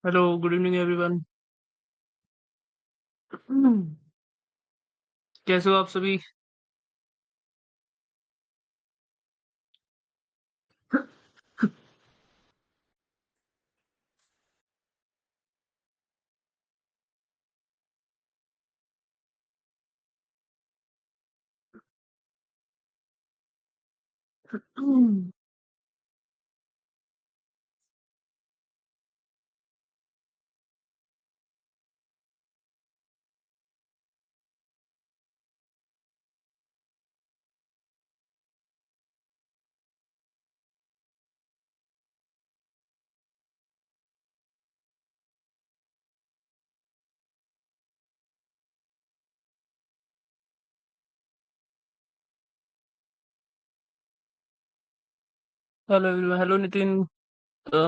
Hello, good evening everyone. कैसे हो आप सभी? Hello everyone, hello Nitin.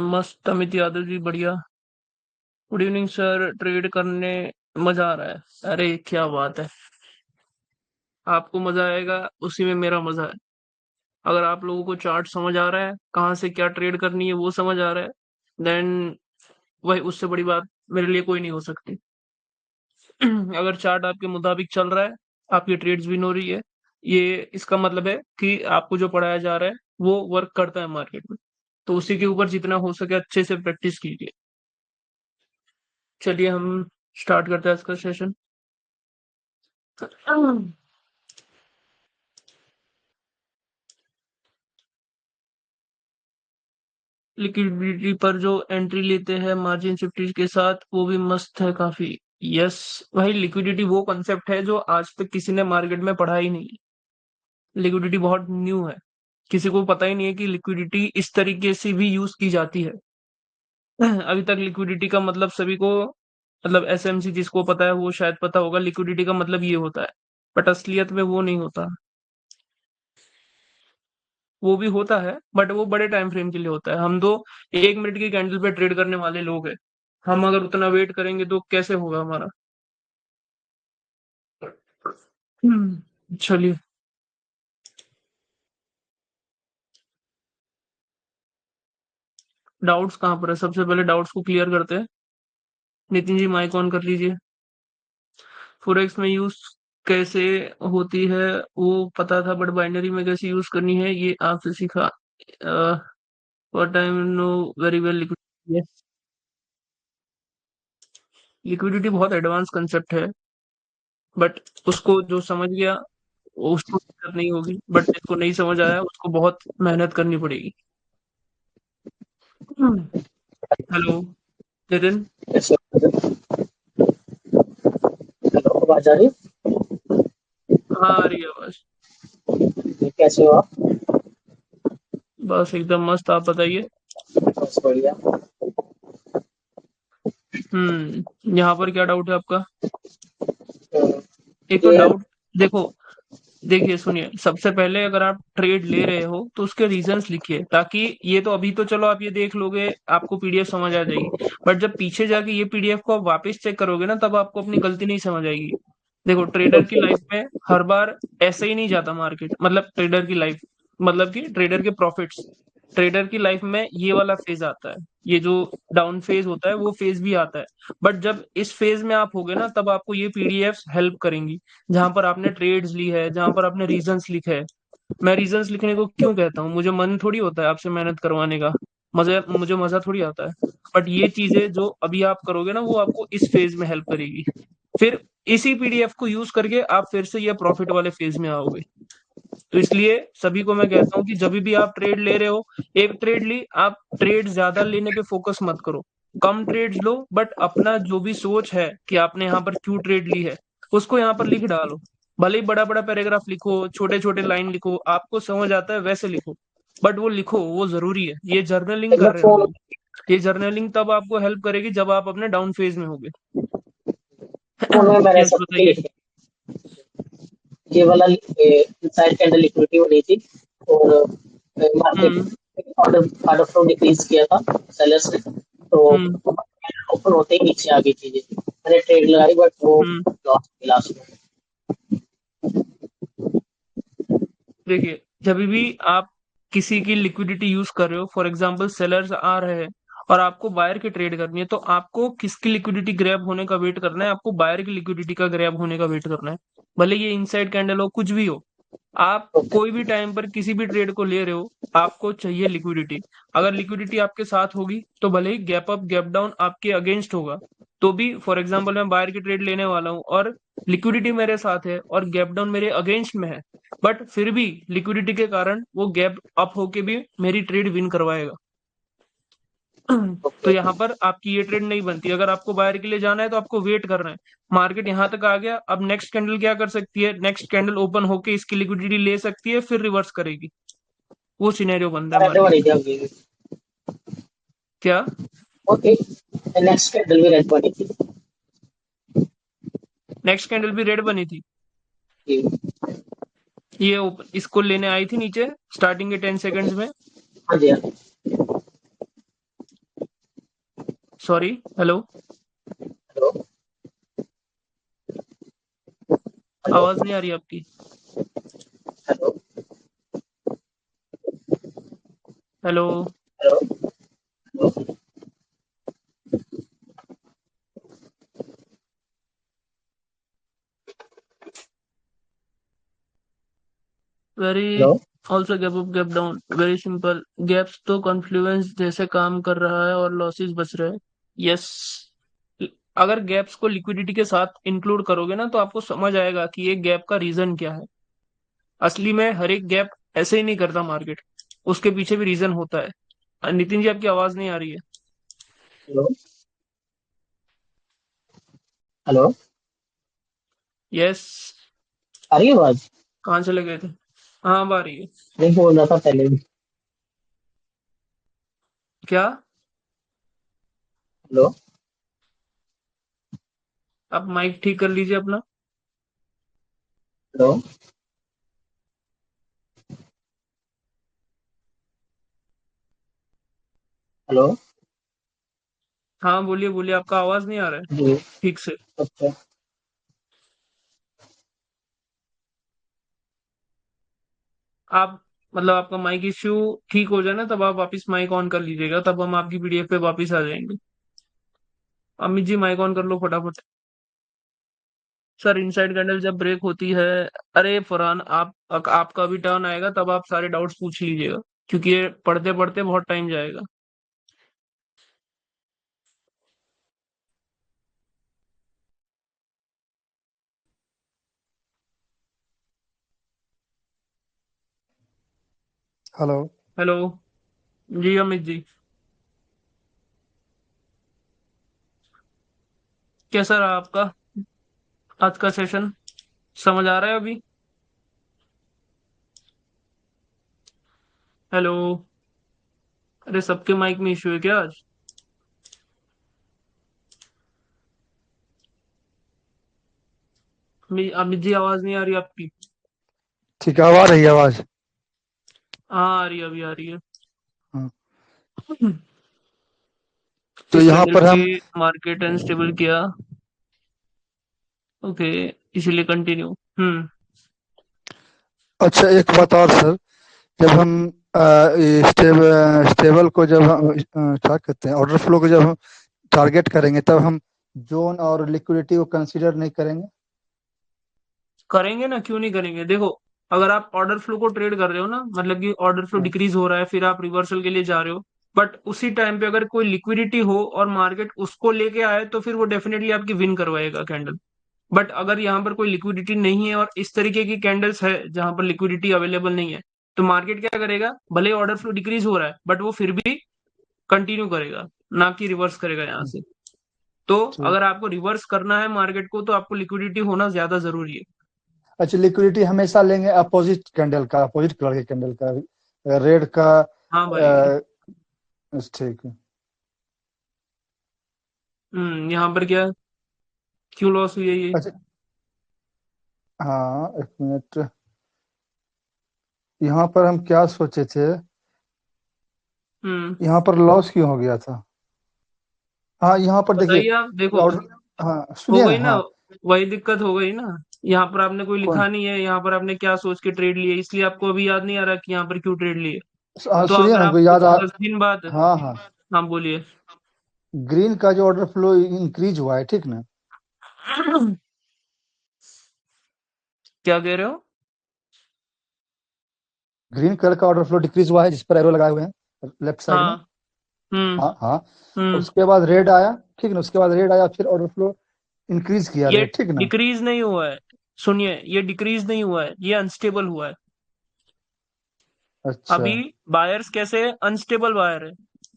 मस्त, अमित यादव जी, बढ़िया। Good evening sir. ट्रेड करने मजा आ रहा है। अरे क्या बात है। आपको मजा आएगा, उसी में मेरा मजा है। अगर आप लोगों को चार्ट समझ आ रहा है, कहाँ से क्या ट्रेड करनी है वो समझ आ रहा है, देन वही, उससे बड़ी बात मेरे लिए कोई नहीं हो सकती। अगर चार्ट आपके मुताबिक चल रहा है, आपकी ट्रेड्स विन हो रही है, ये इसका मतलब है कि आपको जो पढ़ाया जा रहा है वो वर्क करता है मार्केट में। तो उसी के ऊपर जितना हो सके अच्छे से प्रैक्टिस कीजिए। चलिए हम स्टार्ट करते हैं इसका सेशन। लिक्विडिटी पर जो एंट्री लेते हैं मार्जिन सेफ्टी के साथ, वो भी मस्त है काफी। यस। भाई, लिक्विडिटी वो कंसेप्ट है जो आज तक किसी ने मार्केट में पढ़ा ही नहीं। लिक्विडिटी बहुत न्यू है। किसी को पता ही नहीं है कि लिक्विडिटी इस तरीके से भी यूज की जाती है। अभी तक लिक्विडिटी का मतलब सभी को, मतलब एसएमसी जिसको पता है वो शायद पता होगा, लिक्विडिटी का मतलब ये होता है। बट असलियत में वो नहीं होता। वो भी होता है बट वो बड़े टाइम फ्रेम के लिए होता है। हम तो 1 मिनट की कैंडल पे ट्रेड करने वाले लोग हैं। हम अगर उतना वेट करेंगे तो कैसे होगा हमारा। चलिए। डाउट्स कहाँ पर है, सबसे पहले डाउट्स को क्लियर करते हैं। नितिन जी, माइक ऑन कर लीजिए। फोरेक्स में यूज कैसे होती है वो पता था, बट बाइनरी में कैसे यूज करनी है ये आपसे सीखा। What I know very well. Liquidity, liquidity बहुत एडवांस कंसेप्ट है। बट उसको जो समझ गया उसको दिक्कत नहीं होगी, बट जिसको नहीं समझ आया उसको बहुत मेहनत करनी पड़ेगी। हेलो नितिन। कैसे हो? हेलो, आवाज आ रही हाँ, आ रही है आवाज। है? कैसे हो आप? बस एकदम मस्त, आप बताइए। बस बढ़िया। यहाँ पर क्या डाउट है आपका? तो एक तो ये डाउट, देखो, देखिए सुनिए, सबसे पहले अगर आप ट्रेड ले रहे हो तो उसके रीजंस लिखिए, ताकि ये तो अभी तो चलो आप ये देख लोगे, आपको पीडीएफ समझ आ जाएगी। बट जब पीछे जाके ये पीडीएफ को आप वापस चेक करोगे ना, तब आपको अपनी गलती नहीं समझ आएगी। देखो, ट्रेडर की ओके। लाइफ में हर बार ऐसे ही नहीं जाता मार्केट, मतलब ट्रेडर की लाइफ, मतलब कि ट्रेडर के प्रॉफिट्स, ट्रेडर की लाइफ में ये वाला फेज आता है। ये जो डाउन फेज होता है वो फेज भी आता है। बट जब इस फेज में आप होगे ना, तब आपको ये पीडीएफ हेल्प करेंगी, जहां पर आपने ट्रेड्स ली है, जहां पर आपने रीजंस लिखे है। मैं रीजंस लिखने को क्यों कहता हूँ, मुझे मन थोड़ी होता है आपसे मेहनत करवाने का, मुझे मजा थोड़ी आता है। बट ये चीजें जो अभी आप करोगे ना, वो आपको इस फेज में हेल्प करेगी। फिर इसी पीडीएफ को यूज करके आप फिर से ये प्रॉफिट वाले फेज में आओगे। तो इसलिए सभी को मैं कहता हूँ कि जब भी आप ट्रेड ले रहे हो, एक ट्रेड ली, आप ट्रेड ज्यादा लेने पे फोकस मत करो। कम ट्रेड्स लो, बट अपना जो भी सोच है कि आपने यहाँ पर क्यों ट्रेड ली है, उसको यहाँ पर लिख डालो। भले ही बड़ा बड़ा पैराग्राफ लिखो, छोटे छोटे लाइन लिखो, आपको समझ आता है वैसे लिखो, बट वो लिखो, वो जरूरी है। ये जर्नलिंग कर मैं रहे हैं हम फोन लोग। ये जर्नलिंग तब आपको हेल्प करेगी जब आप अपने डाउन फेज में होगे। फोन में मैंने यस, सब कुछ बताइए। लिख दिया। ये वाला इनसाइड कैंडल लिक्विडिटी बनी थी और मार्केट हम्म। ऑर्डर ऑर्डर फ्लो डिक्रीज किया था सेलर्स ने, तो हम्म। ओपन होते ही नीचे आ गई चीजें। मैंने ट्रेड लगाई बट वो हम्म। लॉस लास्ट में। देखिए, जब भी आप किसी की लिक्विडिटी यूज कर रहे हो, फॉर एग्जांपल सेलर्स आ रहे हैं और आपको बायर की ट्रेड करनी है, तो आपको किसकी लिक्विडिटी ग्रैब होने का वेट करना है? आपको बायर की लिक्विडिटी का ग्रैब होने का वेट करना है। भले ये इनसाइड कैंडल हो, कुछ भी हो, आप ओके। कोई भी टाइम पर किसी भी ट्रेड को ले रहे हो, आपको चाहिए लिक्विडिटी। अगर लिक्विडिटी आपके साथ होगी तो भले ही गैप अप गैप डाउन आपके अगेंस्ट होगा, तो भी फॉर एग्जांपल मैं बायर की ट्रेड लेने वाला हूं और लिक्विडिटी मेरे साथ है और गैप डाउन मेरे अगेंस्ट में है, बट फिर भी लिक्विडिटी के कारण वो गैप अप होके भी मेरी ट्रेड विन करवाएगा। तो ओके। यहाँ पर आपकी ये ट्रेड नहीं बनती। अगर आपको बायर के लिए जाना है तो आपको वेट करना है। मार्केट यहाँ तक आ गया, अब नेक्स्ट कैंडल क्या कर सकती है? नेक्स्ट कैंडल ओपन होके इसकी लिक्विडिटी ले सकती है, फिर रिवर्स करेगी। वो सिनेरियो बनता है रेड मार्केट बनी में। थी अभी। क्या? ओके, नेक्स्ट कैंडल भी रेड बनी थी। नेक्स्ट कैंडल भी रेड बनी थी। जी। ये इसको लेने आई थी नीचे स्टार्टिंग के 10 सेकंड्स में। हाँ जी, हाँ जी। Sorry, hello, hello. हेलो। आवाज नहीं आ रही आपकी। Hello. Hello. Hello. Hello. Very hello. Also gap up gap down, very simple. Gaps तो कॉन्फ्लुएंस जैसे काम कर रहा है और लॉसेस बच रहे हैं। यस। अगर गैप्स को लिक्विडिटी के साथ इंक्लूड करोगे ना, तो आपको समझ आएगा कि ये गैप का रीजन क्या है। असली में हर एक गैप ऐसे ही नहीं करता मार्केट, उसके पीछे भी रीजन होता है। नितिन जी, आपकी आवाज नहीं आ रही है। हेलो। हेलो। यस। आ रही है आवाज? कहाँ चले गए थे? हाँ, अब आ रही है। नहीं, बोल रहा था पहले भी। क्या? हेलो। आप माइक ठीक कर लीजिए अपना। हेलो। हेलो। हाँ, बोलिए बोलिए, आपका आवाज नहीं आ रहा है जी। ठीक से। अच्छा। आप मतलब आपका माइक इश्यू ठीक हो जाए ना, तब आप वापस माइक ऑन कर लीजिएगा, तब हम आपकी पीडीएफ पे वापस आ जाएंगे। अमित जी, माइक ऑन कर लो फटाफट। सर, इनसाइड कैंडल जब ब्रेक होती है, अरे फरहान, आपका भी टर्न आएगा, तब आप सारे डाउट्स पूछ लीजिएगा, क्योंकि ये पढ़ते पढ़ते बहुत टाइम जाएगा। हेलो। हेलो। जी अमित जी। कैसा रहा आपका आज का सेशन? समझ आ रहा है अभी? हेलो। अरे, सबके माइक में इश्यू है क्या आज? अमित जी, आवाज नहीं आ रही आपकी। ठीक है, अब आ रही है आवाज? हाँ, आ रही है, अभी आ रही है। हाँ। तो इस यहाँ कैंडल पर पे हम मार्केट अनस्टेबल किया। ओके, इसीलिए कंटिन्यू। अच्छा, एक बात और सर। जब हम स्टेबल को जब हम क्या कहते हैं, ऑर्डर फ्लो को जब हम टारगेट करेंगे, तब हम जोन और लिक्विडिटी को कंसीडर नहीं करेंगे? करेंगे ना, क्यों नहीं करेंगे? देखो, अगर आप ऑर्डर फ्लो को ट्रेड कर रहे हो ना, मतलब कि ऑर्डर फ्लो हाँ। डिक्रीज हो रहा है, फिर आप रिवर्सल के लिए जा रहे हो, बट उसी टाइम पे अगर कोई लिक्विडिटी हो और मार्केट उसको लेके आए, तो फिर वो डेफिनेटली आपकी विन करवाएगा कैंडल। बट अगर यहाँ पर कोई लिक्विडिटी नहीं है और इस तरीके की कैंडल्स है जहां पर लिक्विडिटी अवेलेबल नहीं है, तो मार्केट क्या करेगा? भले ऑर्डर फ्लो डिक्रीज हो रहा है, बट वो फिर भी कंटिन्यू करेगा, ना कि रिवर्स करेगा यहाँ से। तो ठीक। अगर आपको रिवर्स करना है मार्केट को, तो आपको लिक्विडिटी होना ज्यादा जरूरी है। अच्छा, लिक्विडिटी हमेशा लेंगे अपोजिट कैंडल का, अपोजिट कलर के कैंडल का, रेड का। हाँ भाई। ठीक है। यहाँ पर क्या, क्यों लॉस हुई है ये? अच्छा। हाँ, एक मिनट। यहाँ पर हम क्या सोचे थे? हम्म यहाँ पर लॉस क्यों हो गया था? हाँ, यहाँ पर देखिए। बताइए आप, देखो, ऑर्डर। हाँ, हो सुनिए ना। गई ना, हाँ। वही दिक्कत हो गई ना। यहाँ पर आपने कोई कौन? लिखा नहीं है, यहाँ पर आपने क्या सोच के ट्रेड लिए, इसलिए आपको अभी याद नहीं आ रहा कि यहाँ पर क्यों ट्रेड लिए। हाँ, तो सुनिए अगर ना, हमको आपको याद आ। 10 दिन बाद, हाँ हाँ। हाँ बोलिए। ग्रीन का जो ऑर्डर फ्लो इंक्रीज हुआ है, ठीक ना? क्या कह रहे हो? ग्रीन कलर का ऑर्डर फ्लो डिक्रीज हुआ है, जिस पर एरो लगाए हुए हैं लेफ्ट साइड में। हाँ। हम्म। हाँ हाँ। हम्म। उसके बाद रेड आया, ठीक ना? उसके बाद रेड आया, फिर ऑर्डर फ्लो इंक्रीज किया ये रेड, ठीक ना? डिक्रीज नहीं हुआ है। सुनिए, ये डिक्रीज नहीं हुआ है, ये अनस्टेबल हुआ है। अच्छा। अभी बायर्स कैसे है? अनस्टेबल बायर है।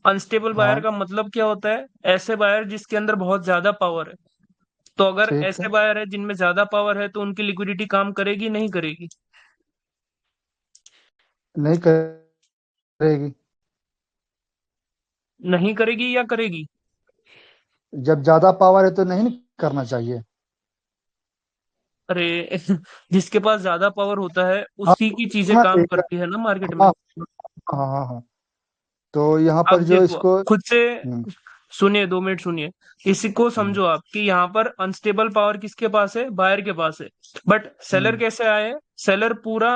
अनस्टेबल बायर हाँ का मतलब क्या होता है? ऐसे बायर जिसके अंदर बहुत ज्यादा पावर है। तो अगर ठीक है। ऐसे बायर है जिनमें ज्यादा पावर है तो उनकी लिक्विडिटी काम करेगी नहीं करेगी? नहीं करेगी। नहीं करेगी या करेगी? जब ज्यादा पावर है तो नहीं करना चाहिए। अरे जिसके पास ज्यादा पावर होता है हाँ उसी की चीजें हाँ काम करती है ना मार्केट में। हाँ हाँ हाँ हाँ। तो यहाँ पर अब जो देखो, इसको खुद से हम्म, सुनिए, 2 मिनट सुनिए। इसी को हम्म, समझो आप कि यहाँ पर अनस्टेबल पावर किसके पास है? बायर के पास है। बट सेलर हम्म, कैसे आए? सेलर पूरा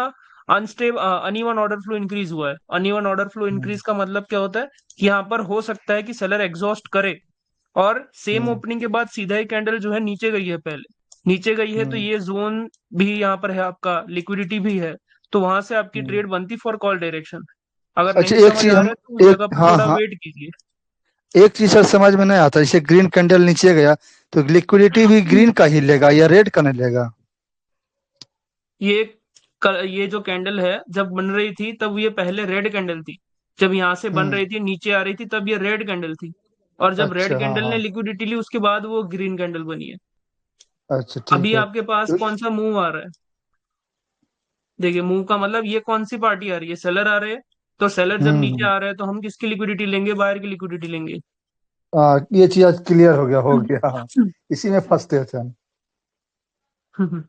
unstable, uneven order flow increase हुआ है। अनइवन ऑर्डर फ्लो हम्म, इंक्रीज का मतलब क्या होता है? कि यहाँ पर हो सकता है कि सेलर एग्जॉस्ट करे और सेम हम्म, ओपनिंग के बाद सीधा ही कैंडल जो है नीचे गई है, पहले नीचे गई है, तो हम्म, ये जोन भी यहाँ पर है, आपका लिक्विडिटी भी है। तो वहां से आपकी हम्म। ट्रेड बनती फॉर कॉल डायरेक्शन। अगर अच्छा, नहीं एक समझ चीज आ हम रहा है तो उस एक जगह पर हाँ थोड़ा हाँ, वेट कीजिए। एक चीज सर समझ में नहीं आता, जैसे ग्रीन कैंडल नीचे गया तो लिक्विडिटी भी ग्रीन का ही लेगा या रेड का नहीं लेगा? ये ये जो कैंडल है जब बन रही थी तब ये पहले रेड कैंडल थी। जब यहाँ से बन हम्म। रही थी, नीचे आ रही थी, तब ये रेड कैंडल थी। और जब रेड अच्छा हाँ कैंडल ने हाँ। लिक्विडिटी ली उसके बाद वो ग्रीन कैंडल बनी है। अच्छा ठीक अभी है। आपके पास तो कौन सा मूव आ रहा है? देखिए, मूव का मतलब ये कौन सी पार्टी आ रही है? सेलर आ रहे हैं। तो सेलर जब नीचे हम्म। आ रहा है तो हम किसकी लिक्विडिटी लेंगे? बायर की लिक्विडिटी लेंगे। ये चीज आज क्लियर हो गया हाँ। इसी में फंसते थे हम।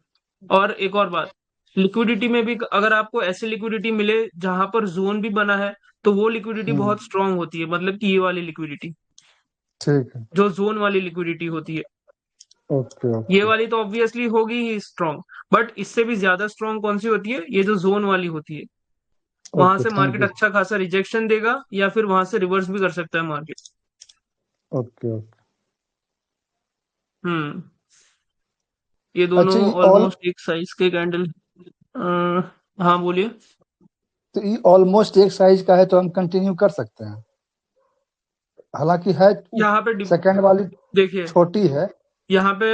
और एक और बात, लिक्विडिटी में भी अगर आपको ऐसी लिक्विडिटी मिले जहां पर जोन भी बना है तो वो लिक्विडिटी हम्म। बहुत स्ट्रांग होती है, मतलब कि ये वाली लिक्विडिटी, ठीक है। जो जोन वाली लिक्विडिटी होती है। ओके ये ओके। वाली तो ऑब्वियसली होगी ही स्ट्रांग। बट इससे भी ज्यादा स्ट्रांग कौन सी होती है? ये जो जोन वाली होती है। वहां ओके से थैंक मार्केट यू। अच्छा खासा रिजेक्शन देगा या फिर वहां से रिवर्स भी कर सकता है मार्केट। Okay okay. हम्म। ये दोनों अच्छा, ये ऑल ऑलमोस्ट एक साइज के कैंडल। हाँ बोलिए। तो ये ऑलमोस्ट एक साइज का है तो हम कंटिन्यू कर सकते हैं, हालांकि है यहाँ पे सेकंड वाली देखिए, छोटी है। यहाँ पे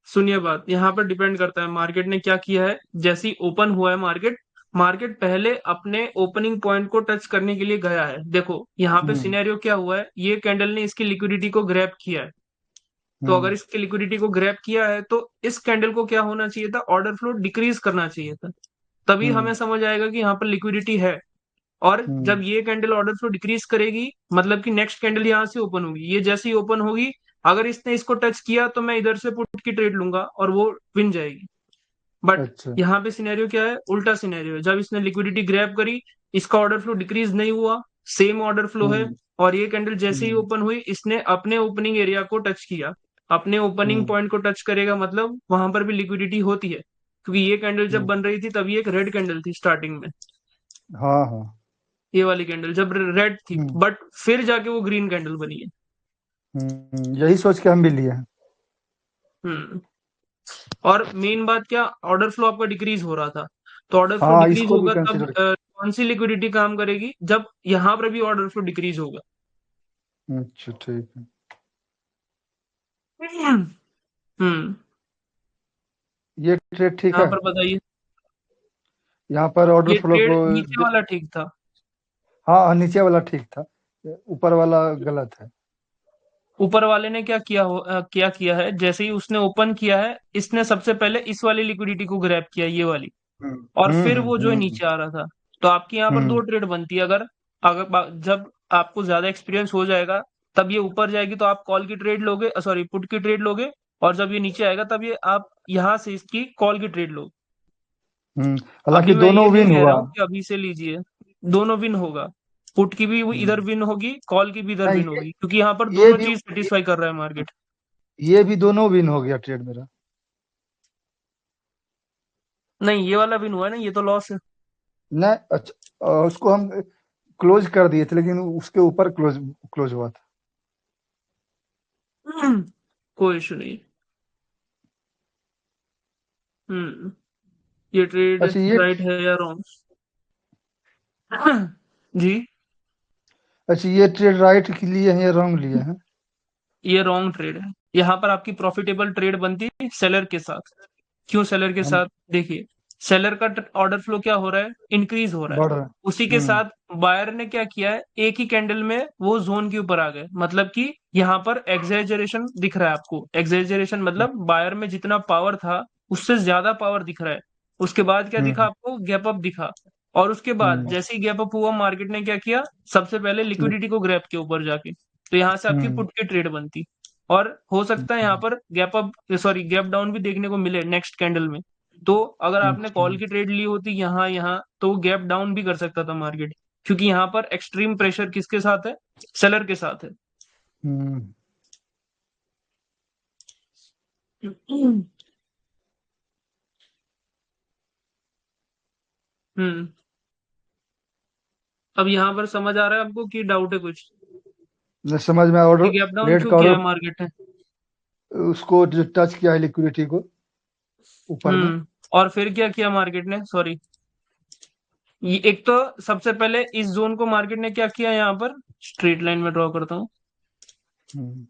सुनिए बात, यहाँ पर डिपेंड करता है मार्केट ने क्या किया है। जैसे ही ओपन हुआ है मार्केट, मार्केट पहले अपने ओपनिंग पॉइंट को टच करने के लिए गया है। देखो यहाँ पे हम्म सिनेरियो क्या हुआ है, ये कैंडल ने इसकी लिक्विडिटी को ग्रैब किया है। तो अगर हम्म इसकी लिक्विडिटी को ग्रैब किया है तो इस कैंडल को क्या होना चाहिए था? ऑर्डर फ्लो डिक्रीज करना चाहिए था। तभी हम्म हमें समझ आएगा कि यहाँ पर लिक्विडिटी है। और हम्म जब ये कैंडल ऑर्डर फ्लो डिक्रीज करेगी, मतलब कि नेक्स्ट कैंडल यहाँ से ओपन होगी, ये जैसे ही ओपन होगी, अगर इसने इसको टच किया तो मैं इधर से पुट की ट्रेड लूंगा और वो विन जाएगी। बट अच्छा। यहाँ पे सिनेरियो क्या है? उल्टा सिनेरियो है। जब इसने लिक्विडिटी ग्रैब करी, इसका ऑर्डर फ्लो डिक्रीज नहीं हुआ, सेम ऑर्डर फ्लो है। हम्म और ये कैंडल जैसे ही हम्म ओपन हुई, इसने अपने ओपनिंग एरिया को टच किया। अपने ओपनिंग हम्म। पॉइंट को टच करेगा मतलब वहां पर भी लिक्विडिटी होती है, क्योंकि ये कैंडल जब हम्म। बन रही थी तब ये एक रेड कैंडल थी स्टार्टिंग में। हाँ हाँ। ये वाली कैंडल जब रेड थी, हम्म बट फिर जाके वो ग्रीन कैंडल बनी है। यही सोच के हम भी लिए हैं। हम्म। और मेन बात क्या, ऑर्डर फ्लो आपका डिक्रीज हो रहा था। तो ऑर्डर फ्लो हाँ, डिक्रीज इसको भी होगा तब कंसिडर। कौन सी लिक्विडिटी काम करेगी? जब यहाँ पर भी ऑर्डर फ्लो डिक्रीज होगा। अच्छा ठीक है। हम्म। ये ट्रेड ठीक यहाँ है। पर बताइए। यहाँ पर ऑर्डर ये फ्लो ट्रेड को नीचे वाला ठीक था। हाँ हाँ, नीचे वाला ठीक था, ऊपर वाला गलत है। ऊपर वाले ने क्या किया क्या किया है? जैसे ही उसने ओपन किया है, इसने सबसे पहले इस वाली लिक्विडिटी को ग्रैब किया, ये वाली। और फिर वो जो है हम्म। नीचे आ रहा था। तो आपकी यहाँ पर दो हम्म ट्रेड बनती है। अगर अगर जब आपको ज्यादा एक्सपीरियंस हो जाएगा, तब ये ऊपर जाएगी तो आप कॉल की ट्रेड लोगे, सॉरी पुट की ट्रेड लोगे। और जब ये नीचे आएगा तब ये आप यहाँ से इसकी कॉल की ट्रेड लोगे। हालांकि अभी मैं ये दोनों नहीं विन कह हुआ। रहा हूँ कि अभी से लीजिए। दोनों विन होगा। पुट की भी इधर हम्म, विन होगी, कॉल की भी इधर नहीं विन होगी, क्योंकि यहाँ पर ये दोनों भी चीज सेटिस्फाई कर रहा है मार्केट। ये भी दोनों विन हो गया ट्रेड मेरा। नहीं, ये वाला विन हुआ है ना, ये तो लॉस है। नहीं अच्छा, उसको हम क्लोज कर दिए थे लेकिन उसके ऊपर क्लोज क्लोज हुआ था। कोई इशू नहीं। ये ट्रेड अच्छा ये राइट है या रॉन्ग? जी, अच्छा ये ट्रेड राइट के लिए है या रॉन्ग लिए हैं? ये रॉन्ग ट्रेड है। यहाँ पर आपकी प्रॉफिटेबल ट्रेड बनती है सेलर के साथ। क्यों सेलर के हम साथ? देखिए, सेलर का ऑर्डर फ्लो क्या हो रहा है? इंक्रीज हो रहा है। बढ़ रहे हैं। उसी के साथ बायर ने क्या किया है, एक ही कैंडल में वो जोन के ऊपर आ गए। मतलब कि यहाँ पर एग्जेजरेशन दिख रहा है आपको। एग्जेजरेशन मतलब बायर में जितना पावर था उससे ज्यादा पावर दिख रहा है। उसके बाद क्या दिखा हम्म आपको? गैप अप दिखा। और उसके बाद हम्म जैसे ही गैप अप हुआ, मार्केट ने क्या किया? सबसे पहले लिक्विडिटी को ग्रैब के ऊपर जाके, तो यहाँ से आपकी हम्म पुट की ट्रेड बनती। और हो सकता है यहाँ हम्म, पर gap up, sorry, gap down भी देखने को मिले नेक्स्ट कैंडल में। तो अगर आपने अच्छा कॉल की ट्रेड ली होती यहाँ यहाँ, तो वो गैप डाउन भी कर सकता था मार्केट। क्योंकि यहाँ पर एक्सट्रीम प्रेशर किसके साथ है? सेलर के साथ है। हम्म हम्म। अब यहाँ पर समझ आ रहा है आपको कि डाउट है कुछ? मैं समझ में कि ऑर्डर गैप डाउन रेट क्यों का किया है ऑर्डर मार्केट ने? उसको जो टच किया है लिक्विडिटी को ऊपर में। और फिर क्या किया मार्केट ने? सॉरी, ये एक तो सबसे पहले इस जोन को मार्केट ने क्या किया, यहाँ पर स्ट्रेट लाइन में ड्रॉ करता हूँ। हम्म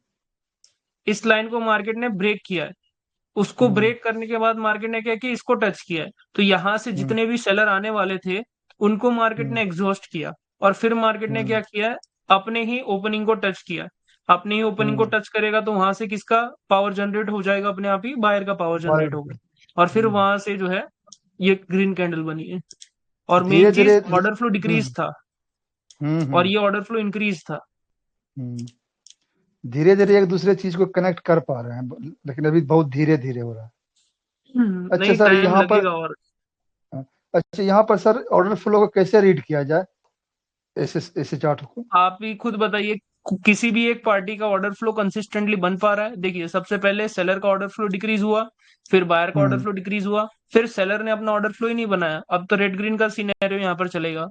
इस लाइन को मार्केट ने ब्रेक किया है। उसको हम्म ब्रेक करने के बाद मार्केट ने क्या किया? इसको टच किया है। तो यहां से हम्म जितने भी सेलर आने वाले थे उनको मार्केट हम्म ने एग्जॉस्ट किया। और फिर मार्केट ने हम्म क्या किया? अपने ही ओपनिंग को टच किया। अपने ही ओपनिंग को हम्म, टच करेगा तो वहां से किसका पावर जनरेट हो जाएगा? अपने आप ही बायर का पावर बाय- जनरेट होगा। और फिर वहां से जो है ये ग्रीन कैंडल बनी है। और मेन धीरे चीज, धीरे ऑर्डर फ्लो डिक्रीज था और हम्म ये ऑर्डर फ्लो इंक्रीज था। धीरे धीरे एक दूसरे चीज को कनेक्ट कर पा रहे हैं, लेकिन अभी बहुत धीरे धीरे हो रहा है। अच्छा नहीं, सर टाइम यहाँ पर लगेगा। और अच्छा यहाँ पर सर ऑर्डर फ्लो को कैसे रीड किया जाए, ऐसे ऐसे चार्ट को? आप ही खुद बताइए, किसी भी एक पार्टी का ऑर्डर फ्लो कंसिस्टेंटली बन पा रहा है? देखिए, सबसे पहले सेलर का ऑर्डर फ्लो डिक्रीज हुआ, फिर बायर का ऑर्डर हम्म फ्लो डिक्रीज हुआ, फिर सेलर ने अपना ऑर्डर फ्लो ही नहीं बनाया। अब तो रेड ग्रीन का सिनेरियो यहाँ पर चलेगा।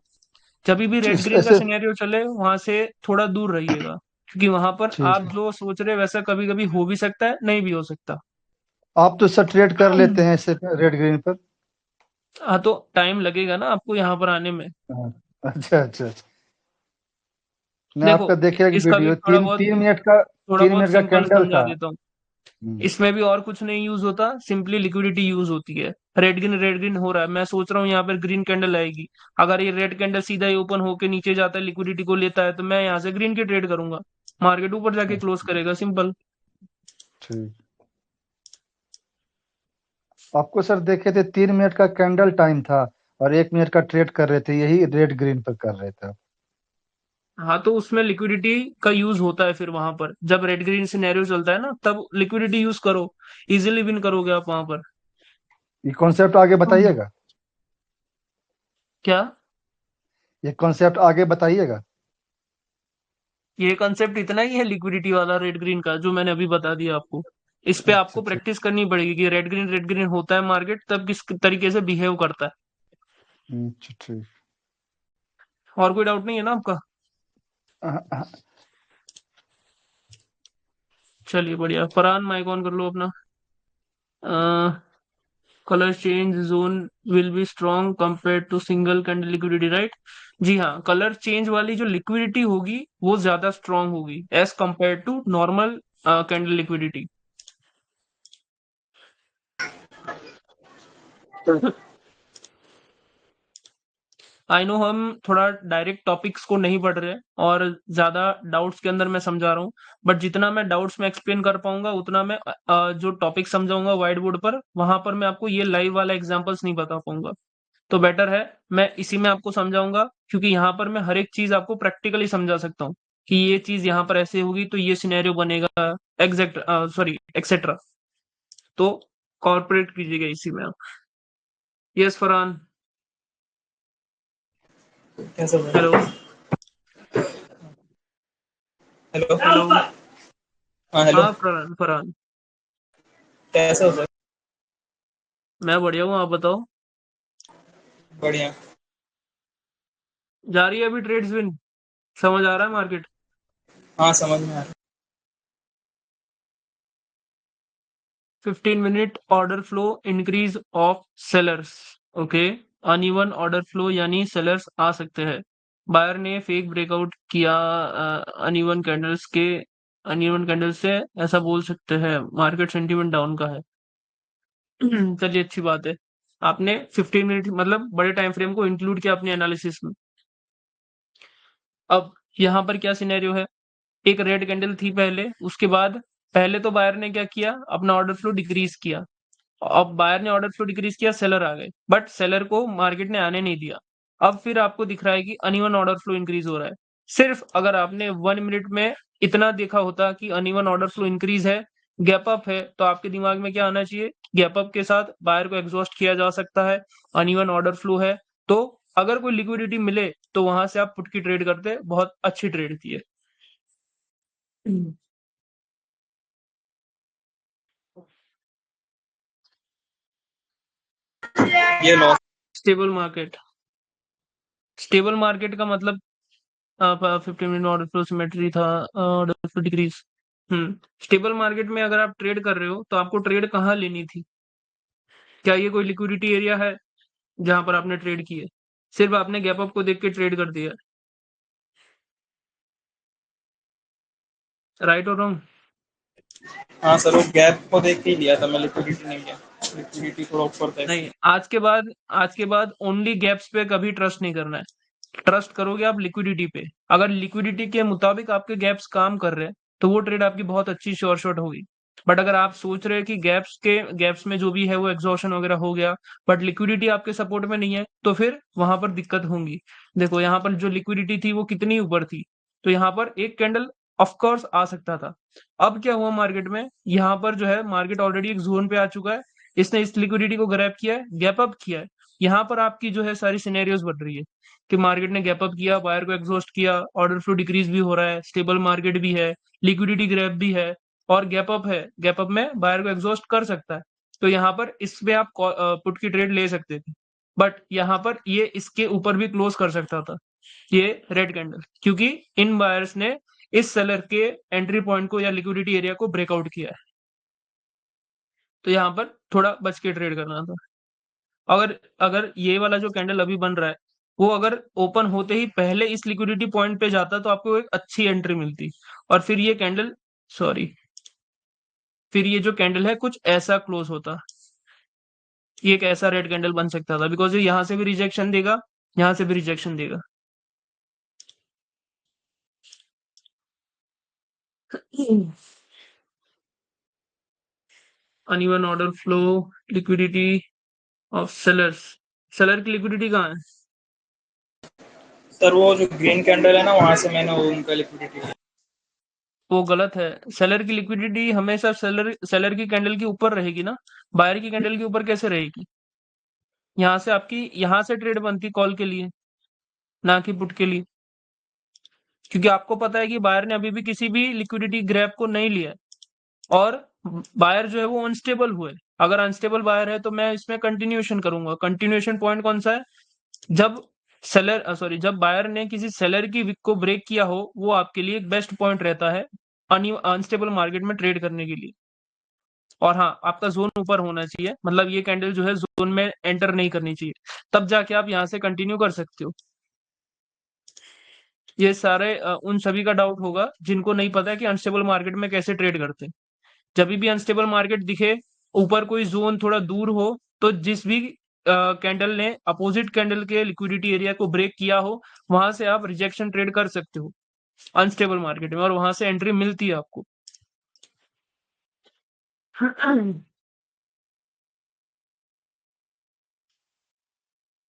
जब भी रेड ग्रीन का ऐसे सिनेरियो चले, वहां से थोड़ा दूर रहिएगा। क्योंकि वहां पर ठीक आप है। जो सोच रहे हैं वैसा कभी कभी हो भी सकता है, नहीं भी हो सकता। आप तो सर ट्रेड कर लेते हैं ऐसे रेड ग्रीन पर। हाँ, तो टाइम लगेगा ना आपको यहाँ पर आने में। हाँ, अच्छा अच्छा अच्छा। मैं देखो, आपका देखिए एक इसका भी वीडियो थोड़ा तीन बहुत तीन मिनट का थोड़ा तीन बहुत मिनट का सिंपल कैंडल समझा था। देता हूँ। हम्म इसमें भी और कुछ नहीं यूज होता, सिंपली लिक्विडिटी यूज होती है। रेड ग्रीन हो रहा है, मैं सोच रहा हूँ यहाँ पर ग्रीन कैंडल आएगी। अगर ये रेड कैंडल सीधा ही ओपन होके नीचे जाता है, लिक्विडिटी को लेता है, तो मैं यहाँ से ग्रीन की ट्रेड करूंगा। मार्केट ऊपर जाके क्लोज अच्छा, करेगा, सिंपल। ठीक। आपको सर देखे थे 3 मिनट का कैंडल टाइम था और 1 मिनट का ट्रेड कर रहे थे, यही रेड ग्रीन पर कर रहे थे आप। हाँ, तो उसमें लिक्विडिटी का यूज होता है। फिर वहां पर जब रेड ग्रीन सिनेरियो चलता है ना, तब लिक्विडिटी यूज करो। इजिली विन करोगे आप वहां पर। ये कॉन्सेप्ट आगे बताइएगा। क्या? ये कॉन्सेप्ट आगे बताइएगा। ये कंसेप्ट इतना ही है लिक्विडिटी वाला रेड ग्रीन का, जो मैंने अभी बता दिया आपको। इस पे अच्छा आपको अच्छा। प्रैक्टिस करनी पड़ेगी कि रेड ग्रीन होता है मार्केट, तब किस तरीके से बिहेव करता है। अच्छा ठीक। और कोई डाउट नहीं है ना आपका? हाँ, हाँ, चलिए, बढ़िया। फरहान, माइक ऑन कर लो अपना। Colour change zone will be strong compare to single candle liquidity, right? जी हाँ, कलर चेंज वाली जो लिक्विडिटी होगी वो ज्यादा स्ट्रांग होगी as compared to normal candle liquidity. I know हम थोड़ा डायरेक्ट टॉपिक्स को नहीं पढ़ रहे और ज्यादा डाउट्स के अंदर मैं समझा रहा हूँ। बट जितना मैं डाउट्स में एक्सप्लेन कर पाऊंगा उतना मैं जो टॉपिक समझाऊंगा व्हाइट बोर्ड पर, वहां पर मैं आपको ये लाइव वाला एग्जांपल्स नहीं बता पाऊंगा। तो बेटर है मैं इसी में आपको समझाऊंगा, क्योंकि यहाँ पर मैं हर एक चीज आपको प्रैक्टिकली समझा सकता हूँ कि ये चीज यहाँ पर ऐसे होगी तो ये सिनेरियो बनेगा, एग्जैक्ट, सॉरी, एक्सेट्रा। तो कॉर्पोरेट कीजिएगा इसी में आप। यस फरहान। कैसे हो? हेलो। हेलो। हेलो। हाँ हेलो। हाँ, फरहान फरहान। कैसे हो सर? मैं बढ़िया हूँ, आप बताओ। बढ़िया। जा रही है अभी ट्रेड्स विन? समझ आ रहा है मार्केट? हाँ समझ में आ रहा है। 15 minute order flow increase of sellers. Okay, uneven order flow यानी सेलर्स आ सकते हैं। बायर ने फेक ब्रेकआउट किया अनइवन कैंडल्स से, ऐसा बोल सकते हैं मार्केट सेंटीमेंट डाउन का है। चलिए, अच्छी बात है, आपने 15 मिनट मतलब बड़े टाइम फ्रेम को इंक्लूड किया अपने एनालिसिस में। अब यहाँ पर क्या सिनेरियो है, एक रेड कैंडल थी पहले, उसके बाद पहले तो बायर ने क्या किया, अपना ऑर्डर फ्लो डिक्रीज किया। अब बायर ने ऑर्डर फ्लो डिक्रीज किया, सेलर आ गए, बट सेलर को मार्केट ने आने नहीं दिया। अब फिर आपको दिख रहा है कि अनइवन ऑर्डर फ्लो इंक्रीज हो रहा है। सिर्फ अगर आपने 1 मिनट में इतना देखा होता कि अनइवन ऑर्डर फ्लो इंक्रीज है, गैप अप है, तो आपके दिमाग में क्या आना चाहिए, गैप अप के साथ बायर को एग्जॉस्ट किया जा सकता है, अनइवन ऑर्डर फ्लो है, तो अगर कोई लिक्विडिटी मिले तो वहां से आप पुट की ट्रेड करते, बहुत अच्छी ट्रेड थी ये। ये लॉस। स्टेबल मार्केट का मतलब 15 मिनट ऑर्डर फ्लो सिमेट्री था, order flow decrease. Stable market में अगर आप ट्रेड कर रहे हो तो आपको ट्रेड कहाँ लेनी थी, क्या ये कोई लिक्विडिटी एरिया है जहां पर आपने ट्रेड किए, सिर्फ आपने गैप अप को देख के ट्रेड कर दिया, राइट और रॉन्ग? हाँ सर, वो गैप को देख के ही लिया था मैं, लिक्विडिटी नहीं लिया। लिक्विडिटी थोड़ा ऊपर था नहीं, आज के बाद ओनली गैप्स पे कभी ट्रस्ट नहीं करना है, ट्रस्ट करोगे आप लिक्विडिटी पे। अगर लिक्विडिटी के मुताबिक आपके गैप्स काम कर रहे हैं तो वो ट्रेड आपकी बहुत अच्छी श्योर शॉट होगी। बट अगर आप सोच रहे हैं कि गैप्स में जो भी है वो एग्जॉशन वगैरह हो गया, बट लिक्विडिटी आपके सपोर्ट में नहीं है, तो फिर वहां पर दिक्कत होंगी। देखो यहाँ पर जो लिक्विडिटी थी वो कितनी ऊपर थी, तो यहाँ पर एक कैंडल ऑफ कोर्स आ सकता था। अब क्या हुआ मार्केट में, यहाँ पर जो है मार्केट ऑलरेडी एक जोन पे आ चुका है, इसने इस लिक्विडिटी को ग्रैब किया है, गैप अप किया है। यहाँ पर आपकी जो है सारी सिनेरियोज बन रही है कि मार्केट ने गैप अप किया, बायर को एग्जॉस्ट किया, ऑर्डर फ्लो डिक्रीज भी हो रहा है, स्टेबल मार्केट भी है, लिक्विडिटी ग्रैब भी है, और गैप अप है, गैप अप में बायर को एग्जॉस्ट कर सकता है। तो यहाँ पर इसमें आप पुट की ट्रेड ले सकते थे, बट यहाँ पर ये इसके ऊपर भी क्लोज कर सकता था ये रेड कैंडल, क्योंकि इन बायर्स ने इस सेलर के एंट्री पॉइंट को या लिक्विडिटी एरिया को ब्रेकआउट किया है। तो यहाँ पर थोड़ा बच के ट्रेड करना था। अगर अगर ये वाला जो कैंडल अभी बन रहा है वो अगर ओपन होते ही पहले इस लिक्विडिटी पॉइंट पे जाता तो आपको एक अच्छी एंट्री मिलती, और फिर ये कैंडल, सॉरी, फिर ये जो कैंडल है कुछ ऐसा क्लोज होता, ये एक ऐसा रेड कैंडल बन सकता था, बिकॉज ये यहां से भी रिजेक्शन देगा, यहां से भी रिजेक्शन देगा। Uneven order flow, liquidity of sellers, seller की लिक्विडिटी कहाँ है? सर, वो जो ग्रीन कैंडल है ना, वहां से मैंने उनका लिक्विडिटी लिया। वो गलत है, सेलर की लिक्विडिटी हमेशा सेलर की कैंडल के ऊपर रहेगी ना, बायर की कैंडल के ऊपर कैसे रहेगी? यहाँ से आपकी यहाँ से ट्रेड बनती कॉल के लिए, ना कि पुट के लिए, क्योंकि आपको पता है कि बायर ने अभी भी किसी भी लिक्विडिटी ग्रैब को नहीं लिया है, और बायर जो है वो अनस्टेबल हुए। अगर अनस्टेबल बायर है तो मैं इसमें कंटिन्यूएशन करूंगा। कंटिन्यूएशन पॉइंट कौन सा है, जब जब बायर ने किसी सेलर की विक को ब्रेक किया हो, वो आपके लिए एक बेस्ट पॉइंट रहता है अनस्टेबल मार्केट में ट्रेड करने के लिए। और हाँ, आपका जोन ऊपर होना चाहिए, मतलब ये कैंडल जो है जोन में एंटर नहीं करनी चाहिए, तब जाके आप यहाँ से कंटिन्यू कर सकते हो। ये सारे उन सभी का डाउट होगा जिनको नहीं पता है कि अनस्टेबल मार्केट में कैसे ट्रेड करते हैं। जब भी अनस्टेबल मार्केट दिखे, ऊपर कोई जोन थोड़ा दूर हो, तो जिस भी कैंडल ने अपोजिट कैंडल के लिक्विडिटी एरिया को ब्रेक किया हो, वहां से आप रिजेक्शन ट्रेड कर सकते हो अनस्टेबल मार्केट में, और वहां से एंट्री मिलती है आपको।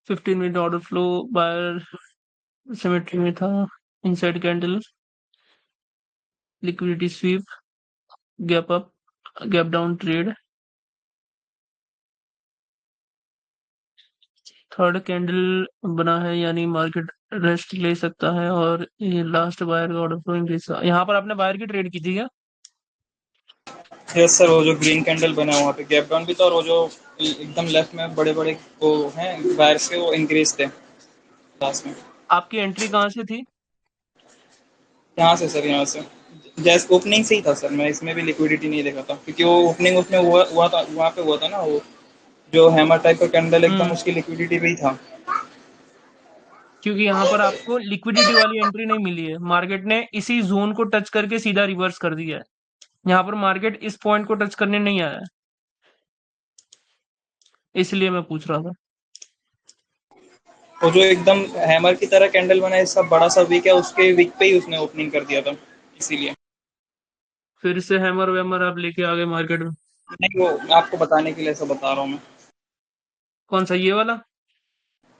15 minute order flow buyer symmetry में था, inside candle, liquidity sweep, gap up, gap down trade, third candle बना है, यानी मार्केट रेस्ट ले सकता है, और ये लास्ट बायर का ऑर्डर फ्लो इंक्रीज। यहाँ पर आपने बायर की ट्रेड की थी क्या? यस सर, वो जो ग्रीन कैंडल बना है वहाँ पे गैप डाउन भी था, और वो जो एकदम लेफ्ट में बड़े बड़े वो हैं वायर्स के, वो इंक्रीज थे लास्ट में। आपकी एंट्री कहाँ से थी? यहाँ से सर, यहाँ से। जैसे ओपनिंग से ही था सर, मैं इसमें भी लिक्विडिटी नहीं देखा था, क्योंकि वो ओपनिंग उसमें हुआ था, वहाँ पे हुआ था ना, वो जो हैमर टाइप का कैंडल एकदम हम्म उसकी लिक्विडिटी पे ही था। क्योंकि यहाँ पर आपको लिक्विडिटी वाली एंट्री नहीं मिली है, मार्केट ने इसी जोन को टच करके सीधा रिवर्स कर दिया है। यहाँ पर मार्केट इस पॉइंट को टच करने नहीं आया है, इसलिए मैं पूछ रहा था। वो जो एकदम हैमर की तरह कैंडल बना है, सब बड़ा सा विक है, उसके विक पे ही उसने ओपनिंग कर दिया था, इसीलिए। फिर से हैमर वैमर आप लेके आ गए मार्केट में। नहीं, वो आपको बताने के लिए ऐसा बता रहा हूँ मैं। कौन सा, ये वाला?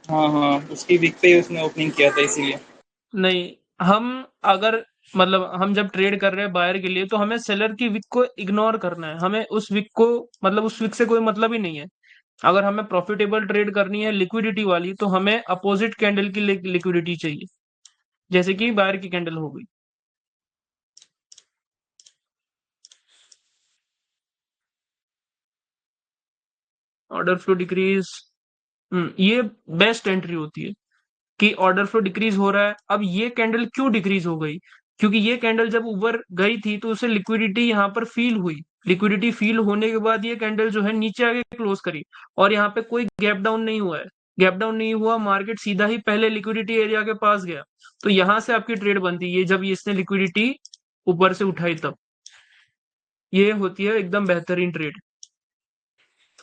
हाँ हाँ, उसकी विक पे ही उसने ओपनिंग किया था, इसीलिए। नहीं, हम अगर मतलब हम जब ट्रेड कर रहे हैं बायर के लिए, तो हमें सेलर की विक को इग्नोर करना है, हमें उस विक को मतलब उस विक से कोई मतलब ही नहीं है। अगर हमें प्रॉफिटेबल ट्रेड करनी है लिक्विडिटी वाली, तो हमें अपोजिट कैंडल की लिक्विडिटी चाहिए, जैसे कि बायर की कैंडल हो गई। ऑर्डर फ्लो डिक्रीज, ये बेस्ट एंट्री होती है कि ऑर्डर फ्लो डिक्रीज हो रहा है। अब ये कैंडल क्यों डिक्रीज हो गई? क्योंकि ये कैंडल जब ऊपर गई थी तो उसे लिक्विडिटी यहाँ पर फील हुई। लिक्विडिटी फील होने के बाद ये कैंडल जो है नीचे आके क्लोज करी, और यहाँ पे कोई गैप डाउन नहीं हुआ है। गैप डाउन नहीं हुआ, मार्केट सीधा ही पहले लिक्विडिटी एरिया के पास गया, तो यहाँ से आपकी ट्रेड बनती है जब इसने लिक्विडिटी ऊपर से उठाई तब। ये होती है एकदम बेहतरीन ट्रेड।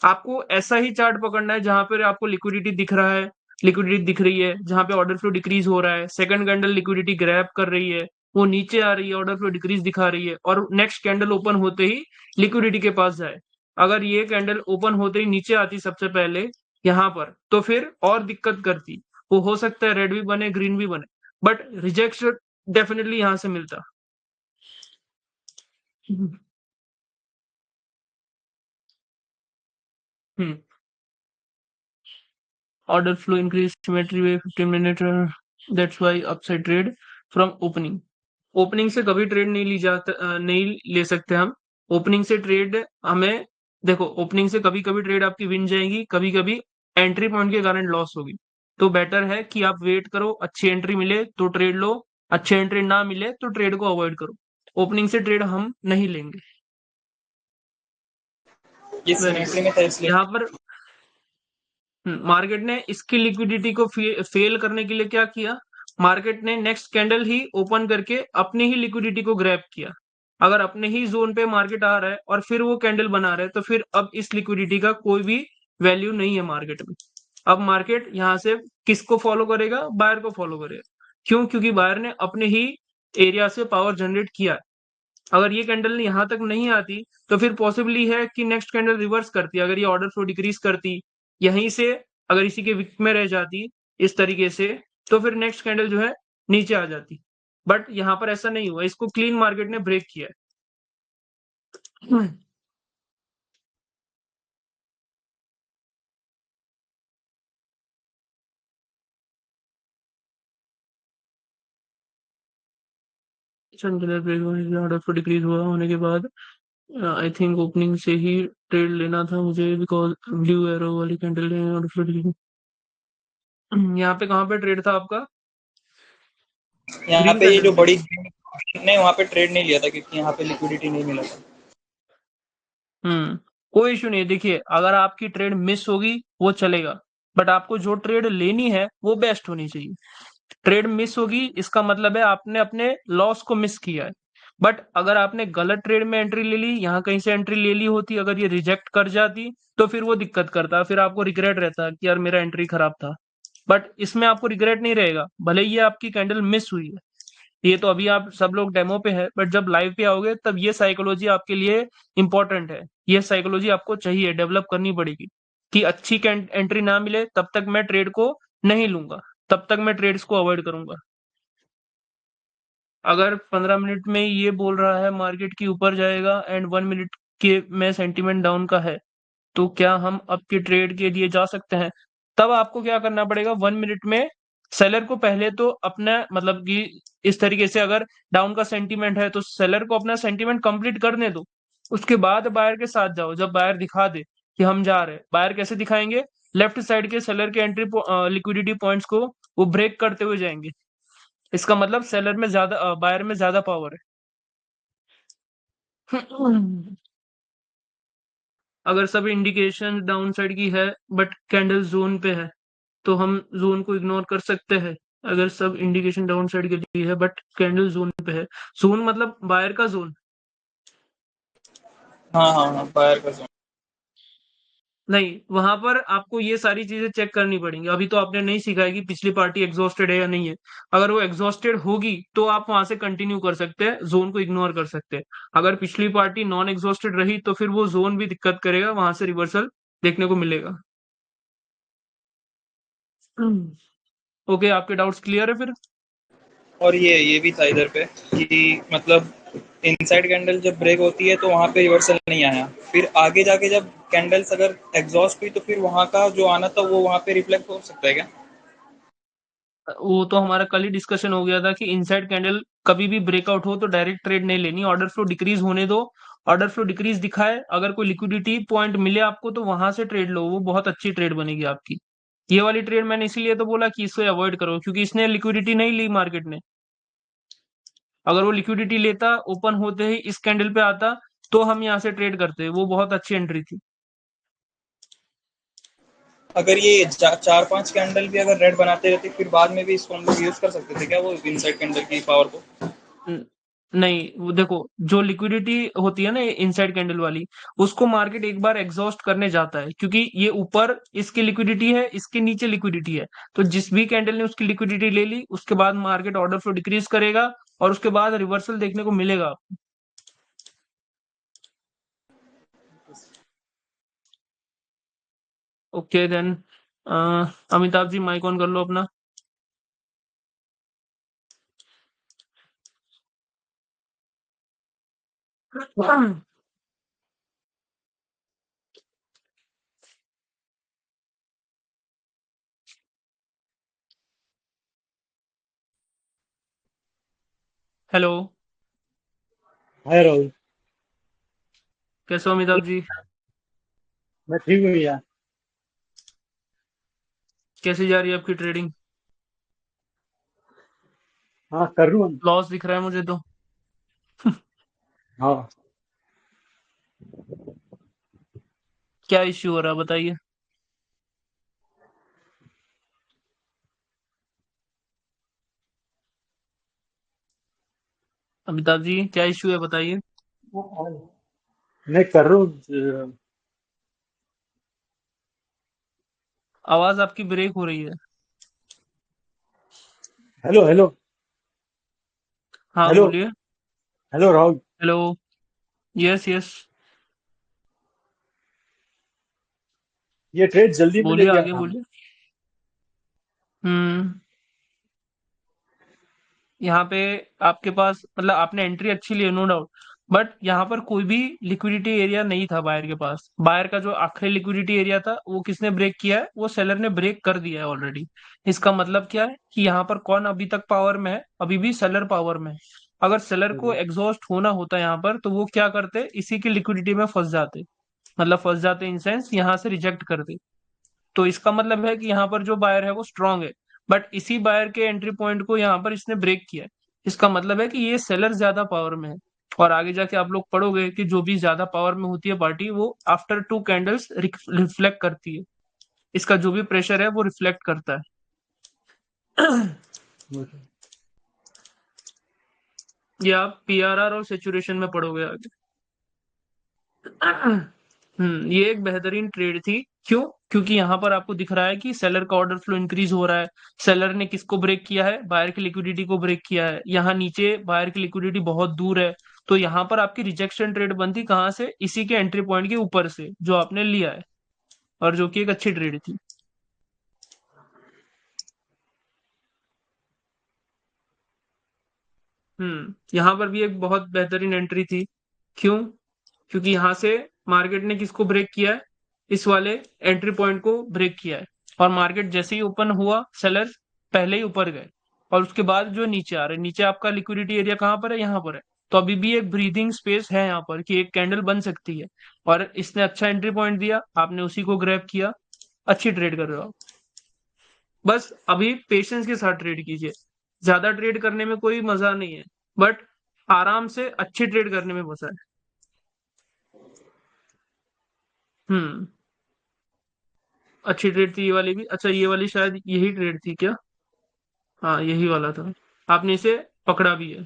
आपको ऐसा ही चार्ट पकड़ना है जहां पर आपको लिक्विडिटी दिख रहा है, लिक्विडिटी दिख रही है, जहां पे ऑर्डर फ्लो डिक्रीज हो रहा है, सेकंड कैंडल लिक्विडिटी ग्रैब कर रही है, वो नीचे आ रही है, ऑर्डर फ्लो डिक्रीज दिखा रही है, और नेक्स्ट कैंडल ओपन होते ही लिक्विडिटी के पास जाए। अगर ये कैंडल ओपन होते ही नीचे आती सबसे पहले यहाँ पर, तो फिर और दिक्कत करती। वो हो सकता है रेड भी बने, ग्रीन भी बने, बट रिजेक्शन डेफिनेटली यहाँ से मिलता। हम्म order flow increase symmetry wave 15 minute, that's why upside trade from opening। Opening से कभी ट्रेड नहीं ली जाता, नहीं ले सकते हम। ओपनिंग से ट्रेड हमें, देखो ओपनिंग से कभी कभी ट्रेड आपकी विन जाएगी, कभी कभी एंट्री पॉइंट के कारण लॉस होगी। तो बेटर है कि आप वेट करो, अच्छी एंट्री मिले तो ट्रेड लो, अच्छी एंट्री ना मिले तो ट्रेड को अवॉइड करो। ओपनिंग से ट्रेड हम नहीं लेंगे। ये वेरी सिमेट्री गुड। में था, इसलिए। यहाँ पर मार्केट ने इसकी लिक्विडिटी को फेल करने के लिए क्या किया? मार्केट ने नेक्स्ट कैंडल ही ओपन करके अपनी ही लिक्विडिटी को ग्रैब किया। अगर अपने ही जोन पे मार्केट आ रहा है और फिर वो कैंडल बना रहा है, तो फिर अब इस लिक्विडिटी का कोई भी वैल्यू नहीं है मार्केट में। अब मार्केट यहाँ से किसको फॉलो करेगा? बायर को फॉलो करेगा। क्यों? क्योंकि बायर ने अपने ही एरिया से पावर जनरेट किया है। अगर ये कैंडल यहाँ तक नहीं आती, तो फिर पॉसिबली है कि नेक्स्ट कैंडल रिवर्स करती। अगर ये ऑर्डर फ्लो डिक्रीज करती यहीं से, अगर इसी के विक में रह जाती इस तरीके से, तो फिर नेक्स्ट कैंडल जो है नीचे आ जाती। बट यहाँ पर ऐसा नहीं हुआ, इसको क्लीन मार्केट ने ब्रेक किया है। ऑर्डर फ्लो डिक्रीज हुआ होने के बाद आई थिंक ओपनिंग से ही ट्रेड लेना था मुझे, बिकॉज ब्लू एरो वाली कैंडल है ऑर्डर फ्लो डिक्रीज। यहाँ पे कहाँ पे ट्रेड था आपका? यहाँ ग्रीन पे ये कैंडल जो पे। बड़ी ने वहाँ पे ट्रेड नहीं लिया था, क्योंकि यहाँ पे लिक्विडिटी नहीं मिला था। कोई इशू नहीं है। देखिए, अगर आपकी ट्रेड मिस होगी वो चलेगा, बट आपको जो ट्रेड लेनी है वो बेस्ट होनी चाहिए। ट्रेड मिस होगी इसका मतलब है आपने अपने लॉस को मिस किया है। बट अगर आपने गलत ट्रेड में एंट्री ले ली, यहाँ कहीं से एंट्री ले ली होती, अगर ये रिजेक्ट कर जाती, तो फिर वो दिक्कत करता, फिर आपको रिग्रेट रहता कि यार मेरा एंट्री खराब था। बट इसमें आपको रिग्रेट नहीं रहेगा, भले ही ये आपकी कैंडल मिस हुई है। ये तो अभी आप सब लोग डेमो पे है, बट जब लाइव पे आओगे तब ये साइकोलॉजी आपके लिए इंपॉर्टेंट है। ये साइकोलॉजी आपको चाहिए, डेवलप करनी पड़ेगी कि अच्छी एंट्री ना मिले तब तक मैं ट्रेड को नहीं लूंगा, तब तक मैं ट्रेड्स को अवॉइड करूंगा। अगर 15 मिनट में ये बोल रहा है मार्केट की ऊपर जाएगा एंड 1 मिनट के में सेंटीमेंट डाउन का है, तो क्या हम अब के ट्रेड के लिए जा सकते हैं? तब आपको क्या करना पड़ेगा? 1 मिनट में सेलर को पहले तो अपना मतलब कि इस तरीके से, अगर डाउन का सेंटीमेंट है तो सेलर को अपना सेंटीमेंट कंप्लीट करने दो, उसके बाद बायर के साथ जाओ। जब बायर दिखा दे कि हम जा रहे हैं, बायर कैसे दिखाएंगे? लेफ्ट साइड के सेलर के एंट्री लिक्विडिटी पॉइंट्स को वो ब्रेक करते हुए जाएंगे। इसका मतलब सेलर में ज्यादा, बायर में ज्यादा पावर है। अगर सब इंडिकेशन डाउन साइड की है बट कैंडल जोन पे है तो हम जोन को इग्नोर कर सकते हैं। अगर सब इंडिकेशन डाउन साइड के लिए है बट कैंडल जोन पे है, जोन मतलब बायर का जोन। हाँ हाँ हाँ, बायर का जोन। नहीं, वहां पर आपको ये सारी चीजें चेक करनी पड़ेंगी। अभी तो आपने नहीं सीखा है कि पिछली पार्टी एग्जॉस्टेड है या नहीं है। अगर वो एग्जॉस्टेड होगी तो आप वहां से कंटिन्यू कर सकते हैं, जोन को इग्नोर कर सकते हैं। अगर पिछली पार्टी नॉन एग्जॉस्टेड रही तो फिर वो जोन भी दिक्कत करेगा, वहां से रिवर्सल देखने को मिलेगा। ओके, आपके डाउट्स क्लियर है फिर? और ये भी था इधर पे कि मतलब इनसाइड कैंडल जब ब्रेक होती है तो वहां पे रिवर्सल नहीं आया, फिर आगे जाके जब कैंडल्स अगर एग्जॉस्ट हुई तो फिर वहां का जो आना था वो वहां पे रिफ्लेक्ट हो सकता है क्या? वो तो हमारा कल ही डिस्कशन हो गया था कि इनसाइड कैंडल कभी भी ब्रेकआउट हो तो डायरेक्ट ट्रेड नहीं लेनी, ऑर्डर फ्लो डिक्रीज होने दो। ऑर्डर फ्लो डिक्रीज दिखाए, अगर कोई लिक्विडिटी पॉइंट मिले आपको तो वहां से ट्रेड लो, वो बहुत अच्छी ट्रेड बनेगी आपकी। ये वाली ट्रेड मैंने इसीलिए तो बोला कि इसको अवॉइड करो, क्योंकि इसने लिक्विडिटी नहीं ली मार्केट ने। अगर वो लिक्विडिटी लेता, ओपन होते ही इस कैंडल पे आता, तो हम यहाँ से ट्रेड करते, वो बहुत अच्छी एंट्री थी। अगर ये चार पांच कैंडल भी अगर रेड बनाते रहते फिर बाद में भी इसको हम लोग यूज कर सकते थे क्या, वो इनसाइड कैंडल की पावर को? न- नहीं, वो देखो, जो लिक्विडिटी होती है ना इनसाइड कैंडल वाली, उसको मार्केट एक बार एग्जॉस्ट करने जाता है, क्योंकि ये ऊपर इसकी लिक्विडिटी है, इसके नीचे लिक्विडिटी है। तो जिस भी कैंडल ने उसकी लिक्विडिटी ले ली, उसके बाद मार्केट ऑर्डर फ्लो डिक्रीज करेगा और उसके बाद रिवर्सल देखने को मिलेगा आपको। Okay then, Amitabh ji mike on कर लो अपना। Hello, hi Rahul. कैसे हो अमिताभ जी? मैं ठीक हूँ यार। कैसी जा रही है आपकी ट्रेडिंग? हाँ कर रहा हूँ। लॉस दिख रहा है मुझे तो। हाँ। क्या इश्यू हो रहा है बताइए। अमिताभ जी क्या इश्यू है बताइए। मैं कर रहा हूँ। आवाज आपकी ब्रेक हो रही है। Hello hello. हाँ हेलो। बोलिए। Hello Rahul. Hello. Yes yes. ये ट्रेड जल्दी में ले बोलिए, गया आगे था। बोलिए। हम्म। यहाँ पे आपके पास मतलब आपने एंट्री अच्छी ली है, नो डाउट। बट यहाँ पर कोई भी लिक्विडिटी एरिया नहीं था बायर के पास। बायर का जो आखिरी लिक्विडिटी एरिया था वो किसने ब्रेक किया है? वो सेलर ने ब्रेक कर दिया है ऑलरेडी। इसका मतलब क्या है कि यहाँ पर कौन अभी तक पावर में है? अभी भी सेलर पावर में है। अगर सेलर को एग्जॉस्ट होना होता यहाँ पर तो वो क्या करते? इसी की लिक्विडिटी में फंस जाते। मतलब फंस जाते इन सेंस यहाँ से रिजेक्ट कर दे। तो इसका मतलब है कि यहाँ पर जो बायर है वो स्ट्रांग है। बट इसी बायर के एंट्री पॉइंट को यहाँ पर इसने ब्रेक किया है। इसका मतलब है कि ये सेलर ज्यादा पावर में है। और आगे जाके आप लोग पढ़ोगे कि जो भी ज्यादा पावर में होती है पार्टी, वो आफ्टर टू कैंडल्स रिफ्लेक्ट करती है। इसका जो भी प्रेशर है वो रिफ्लेक्ट करता है। ये आप पीआरआर और सेचुरेशन में पढ़ोगे आगे। ये एक बेहतरीन ट्रेड थी। क्यों? क्योंकि यहाँ पर आपको दिख रहा है कि सेलर का ऑर्डर फ्लो इंक्रीज हो रहा है। सेलर ने किसको ब्रेक किया है? बायर की लिक्विडिटी को ब्रेक किया है। यहाँ नीचे बायर की लिक्विडिटी बहुत दूर है। तो यहाँ पर आपकी रिजेक्शन ट्रेड बनती कहाँ से? इसी के एंट्री पॉइंट के ऊपर से जो आपने लिया है, और जो कि एक अच्छी ट्रेड थी। यहाँ पर भी एक बहुत बेहतरीन एंट्री थी। क्यों? क्योंकि यहाँ से मार्केट ने किसको ब्रेक किया है? इस वाले एंट्री पॉइंट को ब्रेक किया है। और मार्केट जैसे ही ओपन हुआ, सेलर्स पहले ही ऊपर गए। और उसके बाद जो नीचे आ रहे, नीचे आपका लिक्विडिटी एरिया कहाँ पर है? यहाँ पर है। तो अभी भी एक ब्रीदिंग स्पेस है यहाँ पर कि एक कैंडल बन सकती है। और इसने अच्छा एंट्री पॉइंट दिया, आपने उसी को ग्रैब किया। अच्छी ट्रेड कर रहे हो आप। बस अभी पेशेंस के साथ ट्रेड कीजिए। ज्यादा ट्रेड करने में कोई मजा नहीं है, बट आराम से अच्छी ट्रेड करने में मजा है। हम्म। अच्छी ट्रेड थी ये वाली भी। अच्छा, ये वाली शायद यही ट्रेड थी क्या? हाँ, यही वाला था। आपने इसे पकड़ा भी है,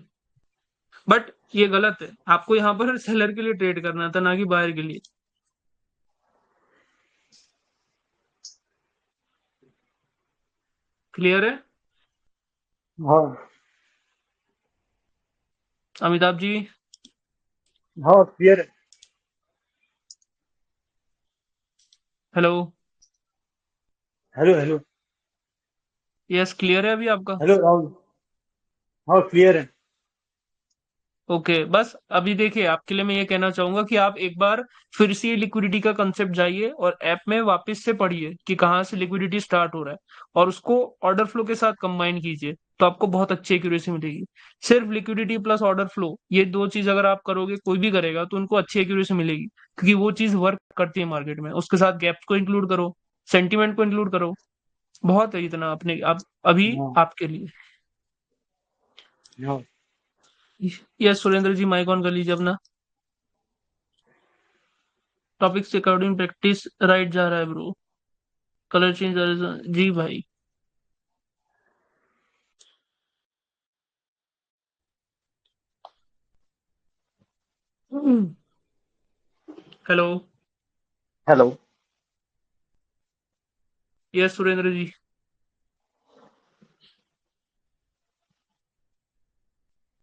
बट ये गलत है। आपको यहाँ पर सेलर के लिए ट्रेड करना था, ना कि बायर के लिए। क्लियर है? हाँ अमिताभ जी। हाँ क्लियर है। Hello. Hello hello. Yes, clear है अभी आपका? हेलो राहुल। हाँ क्लियर है। ओके, बस अभी देखिए, आपके लिए मैं ये कहना चाहूंगा कि आप एक बार फिर से लिक्विडिटी का कंसेप्ट जाइए और ऐप में वापस से पढ़िए कि कहाँ से लिक्विडिटी स्टार्ट हो रहा है, और उसको ऑर्डर फ्लो के साथ कंबाइन कीजिए, तो आपको बहुत अच्छी एक्यूरेसी मिलेगी। सिर्फ लिक्विडिटी प्लस ऑर्डर फ्लो, ये दो चीज अगर आप करोगे, कोई भी करेगा, तो उनको अच्छी एक्यूरेसी मिलेगी, क्योंकि वो चीज वर्क करती है मार्केट में। उसके साथ गैप्स को इंक्लूड करो, सेंटीमेंट को इंक्लूड करो। बहुत है इतना अपने आप अभी हाँ आपके लिए। हाँ। Yes Surendra ji, mike on कर लीजिए अपना। टॉपिक से अकॉर्डिंग प्रैक्टिस राइट जा रहा है ब्रो। कलर चेंज जी भाई। हेलो। हेलो। यस सुरेंद्र जी।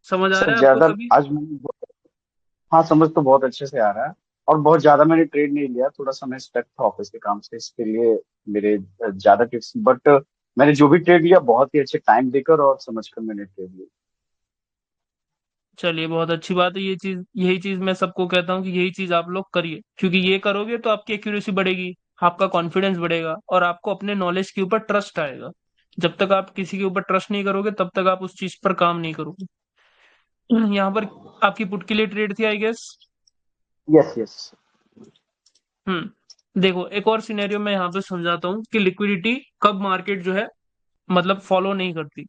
समझ आ सर रहा है आपको ज्यादा सभी? आज मैंने हाँ, समझ तो बहुत अच्छे से आ रहा है। और बहुत ज्यादा मैंने ट्रेड नहीं लिया, थोड़ा सा मैं स्टक था ऑफिस के काम से, इसके लिए मेरे ज्यादा टिप्स, बट मैंने जो भी ट्रेड लिया बहुत ही अच्छे टाइम देकर और समझकर मैंने ट्रेड लिया। चलिए, बहुत अच्छी बात है। ये चीज, यही चीज मैं सबको कहता हूँ कि यही चीज आप लोग करिए, क्योंकि ये करोगे तो आपकी एक्यूरेसी बढ़ेगी, आपका कॉन्फिडेंस बढ़ेगा, और आपको अपने नॉलेज के ऊपर ट्रस्ट आएगा। जब तक आप किसी के ऊपर ट्रस्ट नहीं करोगे, तब तक आप उस चीज पर काम नहीं करोगे। यहाँ पर आपकी पुट के लिए ट्रेड थी, आई गेस। Yes yes. देखो, एक और सिनेरियो मैं यहाँ पे समझाता हूँ कि लिक्विडिटी कब मार्केट जो है, मतलब फॉलो नहीं करती।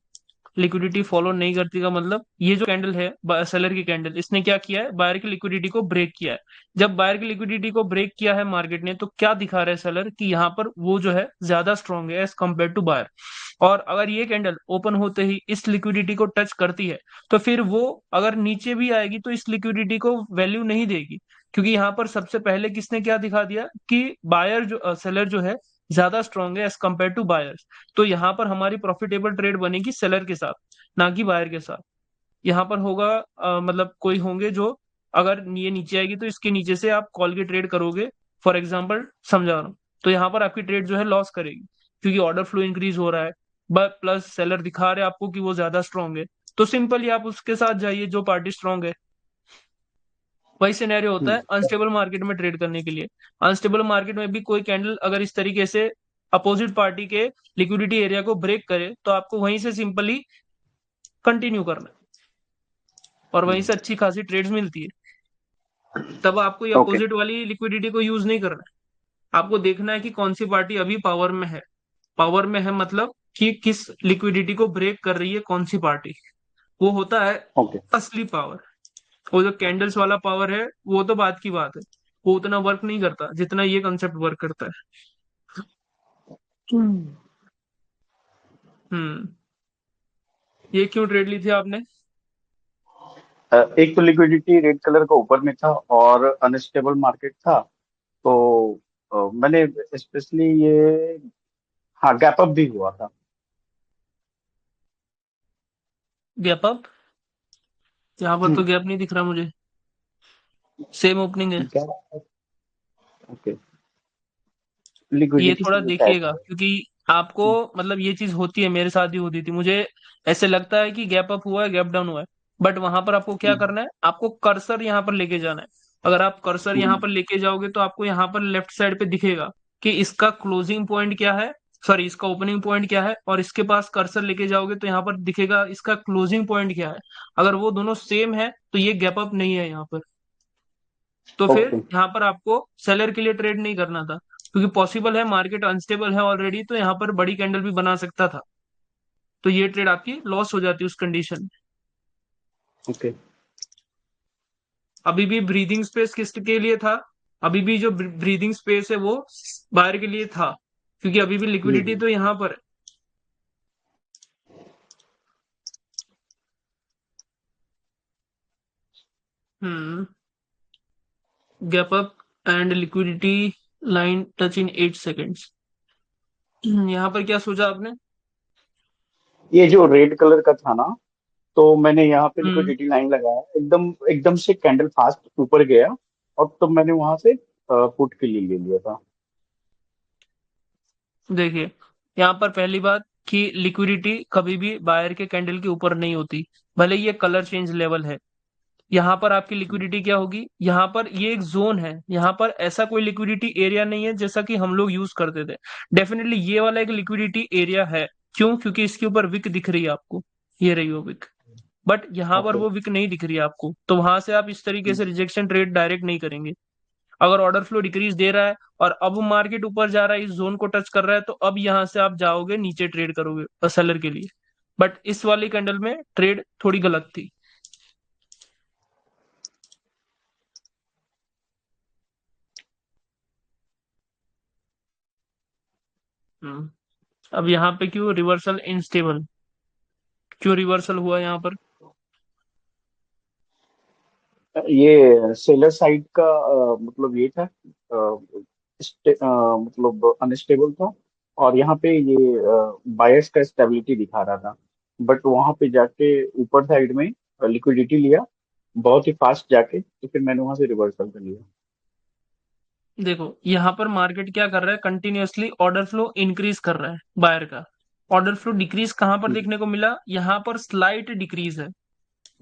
लिक्विडिटी फॉलो नहीं करती का मतलब, ये जो कैंडल है सेलर की कैंडल, इसने क्या किया है, बायर की लिक्विडिटी को ब्रेक किया है। जब बायर की लिक्विडिटी को ब्रेक किया है मार्केट ने, तो क्या दिखा रहा है सेलर कि यहाँ पर वो जो है ज्यादा स्ट्रांग है एज कम्पेयर टू बायर। और अगर ये कैंडल ओपन होते ही इस लिक्विडिटी को टच करती है, तो फिर वो अगर नीचे भी आएगी तो इस लिक्विडिटी को वैल्यू नहीं देगी, क्योंकि यहाँ पर सबसे पहले किसने क्या दिखा दिया कि बायर जो सेलर जो है ज्यादा स्ट्रांग है एज कम्पेयर टू बायर्स। तो यहाँ पर हमारी प्रॉफिटेबल ट्रेड बनेगी सेलर के साथ, ना कि बायर के साथ। यहाँ पर होगा मतलब कोई होंगे जो, अगर ये नीचे आएगी तो इसके नीचे से आप कॉल की ट्रेड करोगे, फॉर एग्जाम्पल समझा रहा हूँ, तो यहाँ पर आपकी ट्रेड जो है लॉस करेगी, क्योंकि ऑर्डर फ्लो इंक्रीज हो रहा है, बट प्लस सेलर दिखा रहे हैं आपको कि वो ज्यादा स्ट्रांग है। तो सिंपली आप उसके साथ जाइए जो पार्टी स्ट्रांग है। वही सिनेरियो होता है अनस्टेबल मार्केट में ट्रेड करने के लिए। अनस्टेबल मार्केट में भी कोई कैंडल अगर इस तरीके से अपोजिट पार्टी के लिक्विडिटी एरिया को ब्रेक करे, तो आपको वहीं से सिंपली कंटिन्यू करना है, और वहीं से अच्छी खासी ट्रेड्स मिलती है। तब आपको ये ओके। अपोजिट वाली लिक्विडिटी को यूज नहीं करना है। आपको देखना है कि कौन सी पार्टी अभी पावर में है। पावर में है मतलब कि किस लिक्विडिटी को ब्रेक कर रही है कौन सी पार्टी, वो होता है ओके। असली पावर। वो जो कैंडल्स वाला पावर है, वो तो बात की बात है, वो उतना वर्क नहीं करता जितना ये कंसेप्ट वर्क करता है। हम्म। हम्म। ये क्यों ट्रेड ली थी आपने? एक तो लिक्विडिटी रेड कलर का ऊपर में था और अनस्टेबल मार्केट था, तो मैंने स्पेशली ये, हाँ, गैप अप भी हुआ था। Gap up? यहाँ पर तो गैप नहीं दिख रहा मुझे, सेम ओपनिंग है। गैप। ओके। ये लिक्विडिटी थोड़ा से ये टाइप देखिएगा, है। क्योंकि आपको, मतलब ये चीज होती है, मेरे साथ ही होती थी। मुझे ऐसे लगता है कि गैप अप हुआ है, गैप डाउन हुआ है, बट वहां पर आपको क्या करना है, आपको कर्सर यहाँ पर लेके जाना है। अगर आप कर्सर यहाँ पर लेके जाओगे, तो आपको यहाँ पर लेफ्ट साइड पे दिखेगा कि इसका क्लोजिंग पॉइंट क्या है, सॉरी इसका ओपनिंग पॉइंट क्या है, और इसके पास कर्सर लेके जाओगे तो यहाँ पर दिखेगा इसका क्लोजिंग पॉइंट क्या है। अगर वो दोनों सेम है तो ये गैप अप नहीं है यहाँ पर। तो फिर ओके। यहाँ पर आपको सेलर के लिए ट्रेड नहीं करना था, क्योंकि पॉसिबल है मार्केट अनस्टेबल है ऑलरेडी, तो यहाँ पर बड़ी कैंडल भी बना सकता था, तो ये ट्रेड आपकी लॉस हो जाती उस कंडीशन में। ओके। अभी भी ब्रीदिंग स्पेस किसके लिए था? अभी भी जो ब्रीदिंग स्पेस है वो बायर के लिए था, क्योंकि अभी भी लिक्विडिटी हम्म। तो यहाँ पर है। Hmm gap up and liquidity line touch in 8 seconds. यहाँ पर क्या सोचा आपने? ये जो रेड कलर का था ना, तो मैंने यहाँ पे हम्म लिक्विडिटी लाइन लगाया, एकदम एकदम से कैंडल फास्ट ऊपर गया, और तब मैंने वहां से पुट के लिए ले लिया था। देखिए, यहाँ पर पहली बात कि लिक्विडिटी कभी भी बायर के कैंडल के ऊपर नहीं होती, भले ही ये कलर चेंज लेवल है। यहाँ पर आपकी लिक्विडिटी क्या होगी, यहाँ पर ये एक जोन है, यहाँ पर ऐसा कोई लिक्विडिटी एरिया नहीं है जैसा कि हम लोग यूज करते थे। डेफिनेटली ये वाला एक लिक्विडिटी एरिया है। क्यों? क्योंकि इसके ऊपर विक दिख रही है आपको, ये रही वो विक। बट यहाँ पर ओके। वो विक नहीं दिख रही है आपको, तो वहां से आप इस तरीके से रिजेक्शन ट्रेड डायरेक्ट नहीं करेंगे। अगर ऑर्डर फ्लो डिक्रीज दे रहा है और अब मार्केट ऊपर जा रहा है, इस जोन को टच कर रहा है, तो अब यहां से आप जाओगे नीचे ट्रेड करोगे सेलर के लिए। बट इस वाली कैंडल में ट्रेड थोड़ी गलत थी। हम्म अब यहाँ पे क्यों रिवर्सल इनस्टेबल, क्यों रिवर्सल हुआ यहाँ पर? ये सेलर साइड का मतलब ये था, मतलब अनस्टेबल था, और यहाँ पे ये बायर्स का स्टेबिलिटी दिखा रहा था। बट वहां पे जाके ऊपर साइड में लिक्विडिटी लिया, बहुत ही फास्ट जाके, तो फिर मैंने वहां से रिवर्सल कर लिया। देखो, यहाँ पर मार्केट क्या कर रहा है, कंटिन्यूअसली ऑर्डर फ्लो इंक्रीज कर रहा है बायर का। ऑर्डर फ्लो डिक्रीज कहां पर हम्म। देखने को मिला? यहाँ पर स्लाइट डिक्रीज है,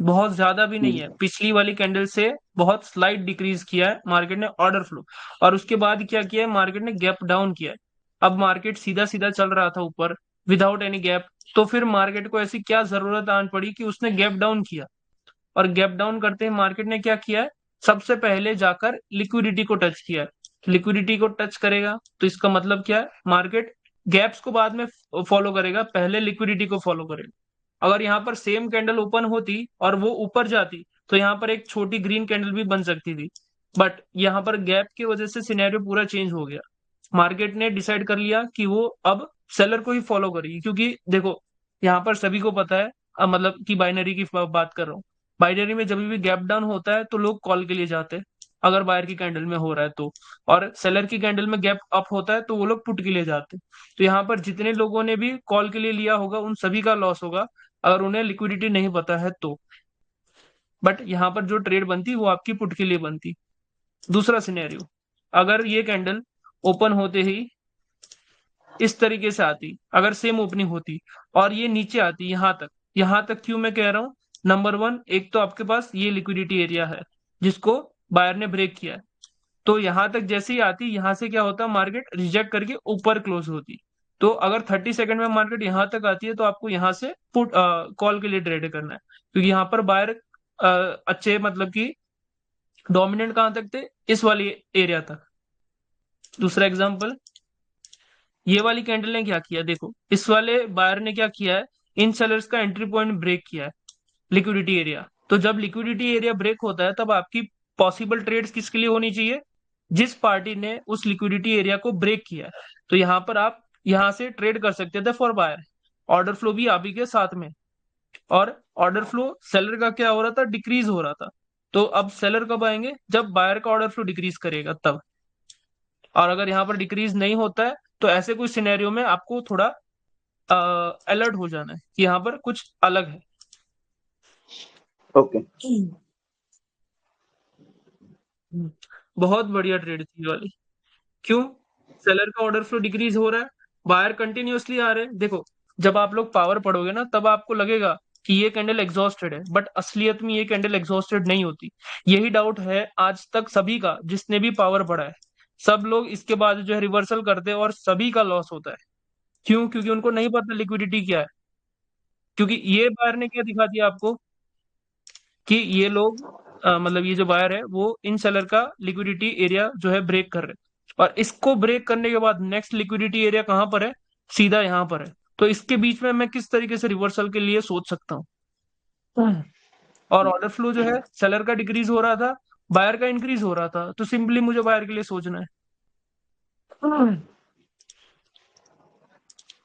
बहुत ज्यादा भी नहीं है। हम्म। पिछली वाली कैंडल से बहुत स्लाइट डिक्रीज किया है मार्केट ने ऑर्डर फ्लो। और उसके बाद क्या किया है, मार्केट ने गैप डाउन किया है। अब मार्केट सीधा सीधा चल रहा था ऊपर विदाउट एनी गैप, तो फिर मार्केट को ऐसी क्या जरूरत आन पड़ी कि उसने गैप डाउन किया। और गैप डाउन करते ही मार्केट ने क्या किया है, सबसे पहले जाकर लिक्विडिटी को टच किया है। लिक्विडिटी को टच करेगा तो इसका मतलब क्या है, मार्केट गैप्स को बाद में फॉलो करेगा, पहले लिक्विडिटी को फॉलो करेगा। अगर यहाँ पर सेम कैंडल ओपन होती और वो ऊपर जाती, तो यहाँ पर एक छोटी ग्रीन कैंडल भी बन सकती थी। बट यहाँ पर गैप की वजह से सिनेरियो पूरा चेंज हो गया। मार्केट ने डिसाइड कर लिया कि वो अब सेलर को ही फॉलो करेगी, क्योंकि देखो, यहाँ पर सभी को पता है, मतलब कि बाइनरी की बात कर रहा हूँ। बाइनरी में जब भी गैप डाउन होता है तो लोग कॉल के लिए जाते हैं, अगर बायर की कैंडल में हो रहा है तो। और सेलर की कैंडल में गैप अप होता है तो वो लोग पुट के लिए जाते हैं। तो यहाँ पर जितने लोगों ने भी कॉल के लिए लिया होगा उन सभी का लॉस होगा, अगर उन्हें लिक्विडिटी नहीं पता है तो। बट यहाँ पर जो ट्रेड बनती वो आपकी पुट के लिए बनती। दूसरा सिनेरियो, अगर ये कैंडल ओपन होते ही इस तरीके से आती, अगर सेम ओपनिंग होती और ये नीचे आती यहां तक क्यों मैं कह रहा हूं? नंबर वन, एक तो आपके पास ये लिक्विडिटी एरिया है जिसको बायर ने ब्रेक किया है। तो यहां तक जैसे ही आती, यहां से क्या होता, मार्केट रिजेक्ट करके ऊपर क्लोज होती। तो अगर 30 सेकंड में मार्केट यहां तक आती है तो आपको यहां से पुट कॉल के लिए ट्रेड करना है, क्योंकि यहाँ पर बायर अच्छे, मतलब कि डोमिनेंट कहां तक थे, इस वाली एरिया तक। दूसरा एग्जांपल, ये वाली कैंडल ने क्या किया, देखो इस वाले बायर ने क्या किया है, इन सेलर्स का एंट्री पॉइंट ब्रेक किया है, लिक्विडिटी एरिया। तो जब लिक्विडिटी एरिया ब्रेक होता है तब आपकी पॉसिबल ट्रेड्स किसके लिए होनी चाहिए? जिस पार्टी ने उस लिक्विडिटी एरिया को ब्रेक किया है। तो यहां पर आप यहां से ट्रेड कर सकते थे फॉर बायर। ऑर्डर फ्लो भी आप ही के साथ में। और ऑर्डर फ्लो सेलर का क्या हो रहा था, डिक्रीज हो रहा था। तो अब सेलर कब आएंगे, जब बायर का ऑर्डर फ्लो डिक्रीज करेगा तब। और अगर यहाँ पर डिक्रीज नहीं होता है तो ऐसे कुछ सिनेरियो में आपको थोड़ा अलर्ट हो जाना है कि यहाँ पर कुछ अलग है। ओके। हम्म, बहुत बढ़िया ट्रेड थी ये वाली। क्यों? सेलर का ऑर्डर फ्लो डिक्रीज हो रहा है, बायर कंटिन्यूअसली आ रहे हैं। देखो, जब आप लोग पावर पढ़ोगे ना तब आपको लगेगा कि ये कैंडल एग्जॉस्टेड है, बट असलियत में ये कैंडल एग्जॉस्टेड नहीं होती। यही डाउट है आज तक सभी का जिसने भी पावर पढ़ा है। सब लोग इसके बाद जो है रिवर्सल करते हैं और सभी का लॉस होता है। क्यों? क्योंकि उनको नहीं पता लिक्विडिटी क्या है। क्योंकि ये बायर ने क्या दिखा दिया आपको कि ये लोग, मतलब ये जो बायर है वो इन सेलर का लिक्विडिटी एरिया जो है ब्रेक कर रहे हैं, और इसको ब्रेक करने के बाद नेक्स्ट लिक्विडिटी एरिया कहाँ पर है, सीधा यहाँ पर है। तो इसके बीच में मैं किस तरीके से रिवर्सल के लिए सोच सकता हूँ? और ऑर्डर फ्लो जो है सेलर का डिक्रीज हो रहा था, बायर का इंक्रीज हो रहा था, तो सिंपली मुझे बायर के लिए सोचना है।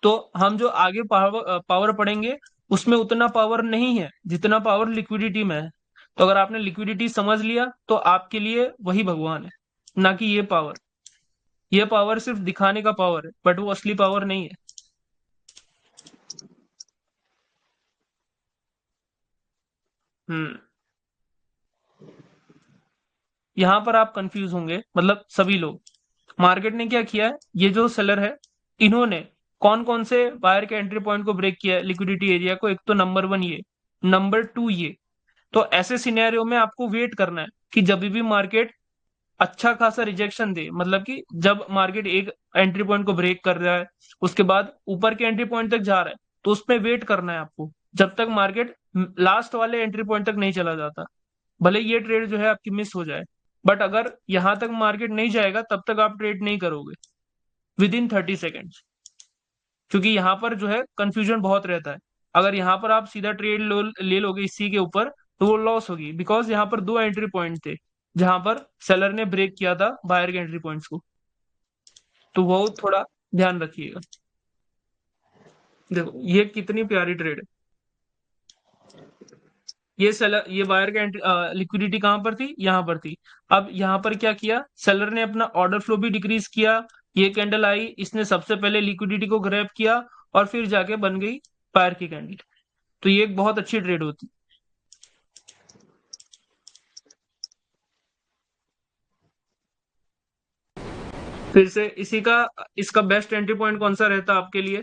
तो हम जो आगे पावर पढ़ेंगे उसमें उतना पावर नहीं है जितना पावर लिक्विडिटी में है। तो अगर आपने लिक्विडिटी समझ लिया तो आपके लिए वही भगवान है, ना कि ये पावर सिर्फ दिखाने का पावर है, बट वो असली पावर नहीं है। हम्म यहाँ पर आप कंफ्यूज होंगे, मतलब सभी लोग। मार्केट ने क्या किया है, ये जो सेलर है इन्होंने कौन कौन से बायर के एंट्री पॉइंट को ब्रेक किया है लिक्विडिटी एरिया को। एक तो नंबर 1 ये, नंबर 2 ये। तो ऐसे सिनेरियो में आपको वेट करना है कि जब भी मार्केट अच्छा खासा रिजेक्शन दे, मतलब कि जब मार्केट एक एंट्री पॉइंट को ब्रेक कर रहा है उसके बाद ऊपर के एंट्री पॉइंट तक जा रहा है, तो उसमें वेट करना है आपको जब तक मार्केट लास्ट वाले एंट्री पॉइंट तक नहीं चला जाता। भले ये ट्रेड जो है आपकी मिस हो जाए, बट अगर यहां तक मार्केट नहीं जाएगा तब तक आप ट्रेड नहीं करोगे विद इन 30 सेकेंड्स, क्योंकि यहाँ पर जो है कंफ्यूजन बहुत रहता है। अगर यहाँ पर आप सीधा ट्रेड ले लोगे इसी के ऊपर तो वो लॉस होगी, बिकॉज यहाँ पर 2 एंट्री पॉइंट थे जहां पर सेलर ने ब्रेक किया था बायर के एंट्री पॉइंट्स को। तो वो थोड़ा ध्यान रखिएगा। देखो ये कितनी प्यारी ट्रेड है। ये सेलर, ये बायर का लिक्विडिटी कहां पर थी, यहां पर थी। अब यहां पर क्या किया, सेलर ने अपना ऑर्डर फ्लो भी डिक्रीज किया। ये कैंडल आई, इसने सबसे पहले लिक्विडिटी को ग्रैब किया और फिर जाके बन गई बायर की कैंडल। तो ये एक बहुत अच्छी ट्रेड होती। फिर से इसी का, इसका बेस्ट एंट्री पॉइंट कौन सा रहता आपके लिए,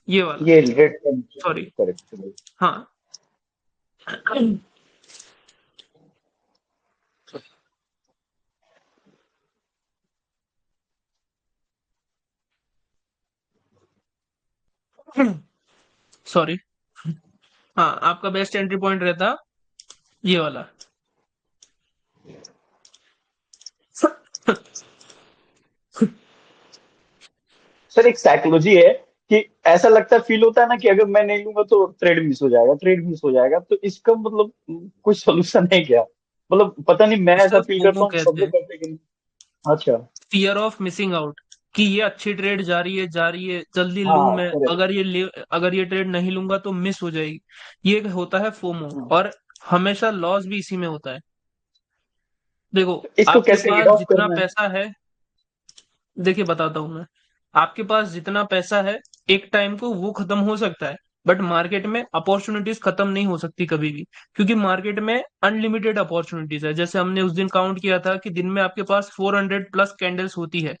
ये वाला। ये रेड सॉरी, करेक्ट। हाँ। सॉरी, हाँ, आपका बेस्ट एंट्री पॉइंट रहता ये वाला। सर एक साइकोलॉजी है कि ऐसा लगता है, फील होता है ना कि अगर मैं नहीं लूंगा तो ट्रेड मिस हो जाएगा। तो इसका मतलब कुछ सोल्यूशन है क्या? मतलब पता नहीं, मैं ऐसा उसे फील करता फोमो हूँ, सब कहते लोग हैं, करते हैं कि नहीं। अच्छा। फियर ऑफ मिसिंग आउट, कि ये अच्छी ट्रेड जा रही है, जल्दी लूं हाँ मैं, करेक्ट। अगर ये ट्रेड नहीं लूंगा तो मिस हो जाएगी। ये होता है फोमो, और हमेशा लॉस भी इसी में होता है। देखो, इसको आपके कैसे रीड पास ऑफ जितना करना है? पैसा है, देखिए बताता हूं मैं। आपके पास जितना पैसा है एक टाइम को वो खत्म हो सकता है, बट मार्केट में अपॉर्चुनिटीज खत्म नहीं हो सकती कभी भी, क्योंकि मार्केट में अनलिमिटेड अपॉर्चुनिटीज है। जैसे हमने उस दिन काउंट किया था कि दिन में आपके पास 400 प्लस कैंडल्स होती है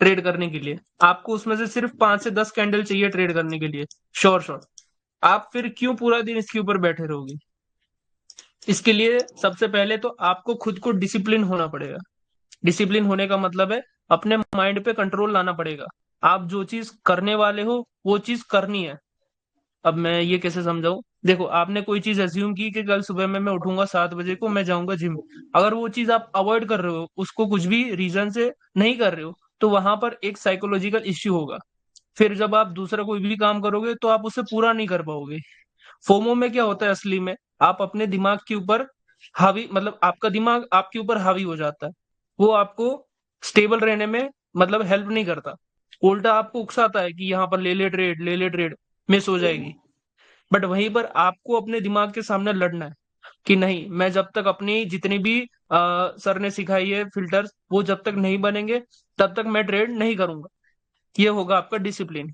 ट्रेड करने के लिए। आपको उसमें से सिर्फ 5 से 10 कैंडल चाहिए ट्रेड करने के लिए, श्योर। आप फिर क्यों पूरा दिन इसके ऊपर बैठे रहोगे? इसके लिए सबसे पहले तो आपको खुद को डिसिप्लिन होना पड़ेगा। डिसिप्लिन होने का मतलब है अपने माइंड पे कंट्रोल लाना पड़ेगा। आप जो चीज करने वाले हो वो चीज करनी है। अब मैं ये कैसे समझाऊं, देखो आपने कोई चीज अज्यूम की कि कल सुबह में मैं उठूंगा 7 बजे को, मैं जाऊंगा जिम। अगर वो चीज आप अवॉइड कर रहे हो, उसको कुछ भी रीजन से नहीं कर रहे हो, तो वहां पर एक साइकोलॉजिकल इश्यू होगा। फिर जब आप दूसरा कोई भी काम करोगे तो आप उसे पूरा नहीं कर पाओगे। फोमो में क्या होता है असली में, आप अपने दिमाग के ऊपर हावी, मतलब आपका दिमाग आपके ऊपर हावी हो जाता है। वो आपको स्टेबल रहने में मतलब हेल्प नहीं करता, उल्टा आपको उकसाता है कि यहाँ पर ले ले ट्रेड, मिस हो जाएगी। बट वहीं पर आपको अपने दिमाग के सामने लड़ना है कि नहीं, मैं जब तक अपनी जितनी भी सर ने सिखाई है फिल्टर्स वो जब तक नहीं बनेंगे तब तक मैं ट्रेड नहीं करूंगा। ये होगा आपका डिसिप्लिन।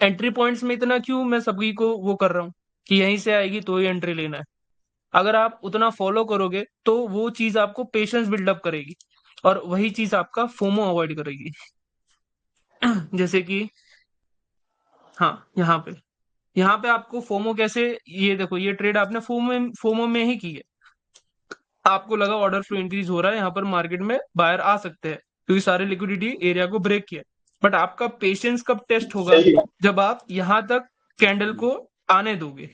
एंट्री पॉइंट्स में इतना क्यों मैं सभी को वो कर रहा हूँ कि यहीं से आएगी तो ही एंट्री लेना है। अगर आप उतना फॉलो करोगे तो वो चीज आपको पेशेंस बिल्डअप करेगी, और वही चीज आपका फोमो अवॉइड करेगी। जैसे कि, हाँ, यहाँ पे आपको फोमो कैसे, ये देखो ये ट्रेड आपने फोमो में ही की है। आपको लगा ऑर्डर फ्लो इंक्रीज हो रहा है, यहाँ पर मार्केट में बायर आ सकते हैं क्योंकि सारे लिक्विडिटी एरिया को ब्रेक किया। बट आपका पेशेंस कब टेस्ट होगा, सही है। जब आप यहां तक कैंडल को आने दोगे,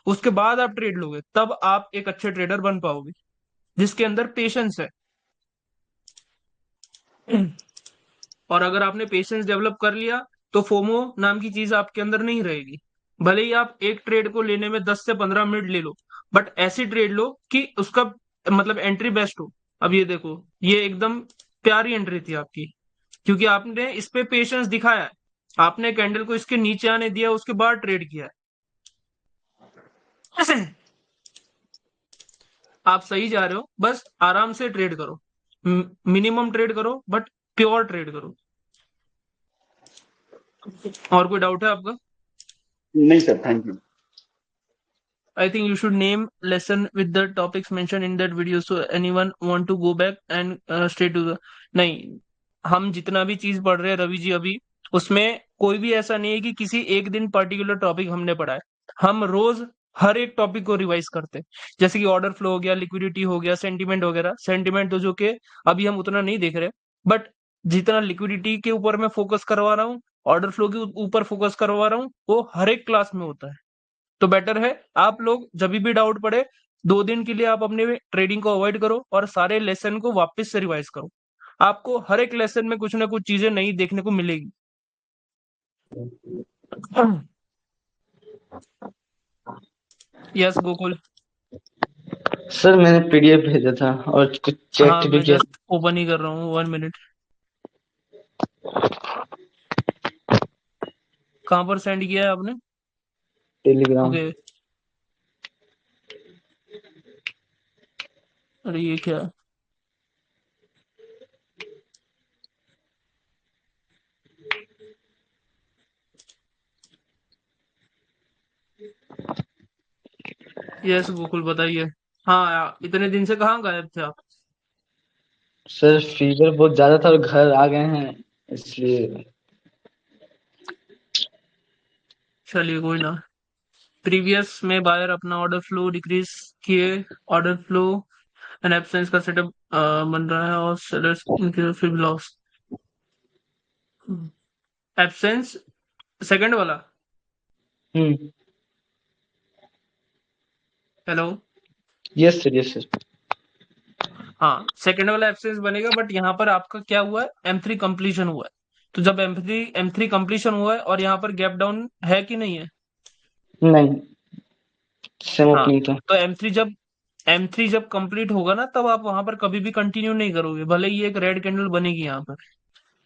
उसके बाद आप ट्रेड लोगे, तब आप एक अच्छे ट्रेडर बन पाओगे जिसके अंदर पेशेंस है। और अगर आपने पेशेंस डेवलप कर लिया तो फोमो नाम की चीज आपके अंदर नहीं रहेगी। भले ही आप एक ट्रेड को लेने में 10 से 15 मिनट ले लो, बट ऐसी ट्रेड लो कि उसका मतलब एंट्री बेस्ट हो। अब ये देखो, ये एकदम प्यारी एंट्री थी आपकी, क्योंकि आपने इस पे पेशेंस दिखाया है। आपने कैंडल को इसके नीचे आने दिया, उसके बाद ट्रेड किया है। आप सही जा रहे हो, बस आराम से ट्रेड करो, मिनिमम ट्रेड करो, बट प्योर ट्रेड करो। और कोई डाउट है आपका? नहीं sir, thank you. I think you should name lesson with the topics mentioned in that video, so anyone want to go back and stay to the नहीं, हम जितना भी चीज पढ़ रहे हैं रवि जी अभी, उसमें कोई भी ऐसा नहीं है कि किसी एक दिन पर्टिकुलर टॉपिक हमने पढ़ा है। हम रोज हर एक टॉपिक को रिवाइज करते हैं, जैसे कि ऑर्डर फ्लो हो गया, लिक्विडिटी हो गया, सेंटिमेंट वगैरह। सेंटिमेंट तो जो कि अभी हम उतना नहीं देख रहे, बट जितना लिक्विडिटी के ऊपर मैं फोकस करवा रहा हूँ, ऑर्डर फ्लो के ऊपर फोकस करवा रहा हूँ, वो हर एक क्लास में होता है। तो बेटर है आप लोग जब भी डाउट पड़े, 2 दिन के लिए आप अपने ट्रेडिंग को अवॉइड करो और सारे लेसन को वापस से रिवाइज करो। आपको हर एक लेसन में कुछ ना कुछ चीजें नई देखने को मिलेगी। यस गोकुल। सर मैंने पीडीएफ भेजा था और कुछ हाँ, चेक भी मैं किया। जस्ट ओपन ही कर रहा हूँ, 1 मिनट। कहाँ पर सेंड किया है आपने? टेलीग्राम। ओके। अरे ये क्या है? यस गोकुल बताइए। हाँ, इतने दिन से कहाँ गायब थे आप? सर फीवर बहुत ज्यादा था और घर आ गए हैं इसलिए। चलिए कोई ना। प्रीवियस में बायर अपना ऑर्डर फ्लो डिक्रीज किए, ऑर्डर फ्लो एंड एब्सेंस का सेटअप बन रहा है और सेलर्स इनके फिर लॉस। एब्सेंस सेकंड वाला। Hmm. Hello. Yes sir, yes sir. हाँ, सेकंड वाला एब्सेंस बनेगा, बट यहाँ पर आपका क्या हुआ है, M3 कंप्लीशन हुआ है। तो जब M3 कंप्लीशन हुआ है और यहाँ पर गैप डाउन है कि नहीं है? नहीं, सेम हाँ, ओपनिंग था। तो M3 जब कंप्लीट होगा ना, तब आप वहां पर कभी भी कंटिन्यू नहीं करोगे, भले ही एक रेड कैंडल बनेगी यहाँ पर।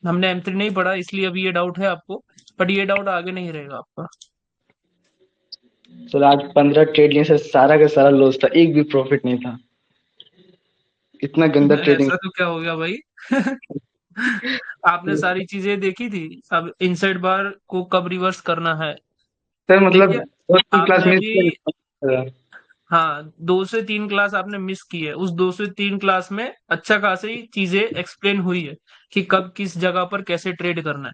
हमने M3 नहीं पढ़ा, इसलिए अभी ये डाउट है आपको, बट ये डाउट आगे नहीं रहेगा आपका। सर आज 15 ट्रेड लिए सर, सारा का सारा लॉस था, एक भी प्रॉफिट नहीं था। इतना गंदा ट्रेडिंग। ऐसा तो क्या हो गया भाई? आपने सारी चीजें देखी थी, अब इनसाइड बार को कब रिवर्स करना है। सर मतलब देखिए, 2 क्लास आपने मिस अभी, किया। हाँ, 2 से 3 क्लास आपने मिस की है। उस 2 से 3 क्लास में अच्छा खासी चीजें एक्सप्लेन हुई है कि कब किस जगह पर कैसे ट्रेड करना है।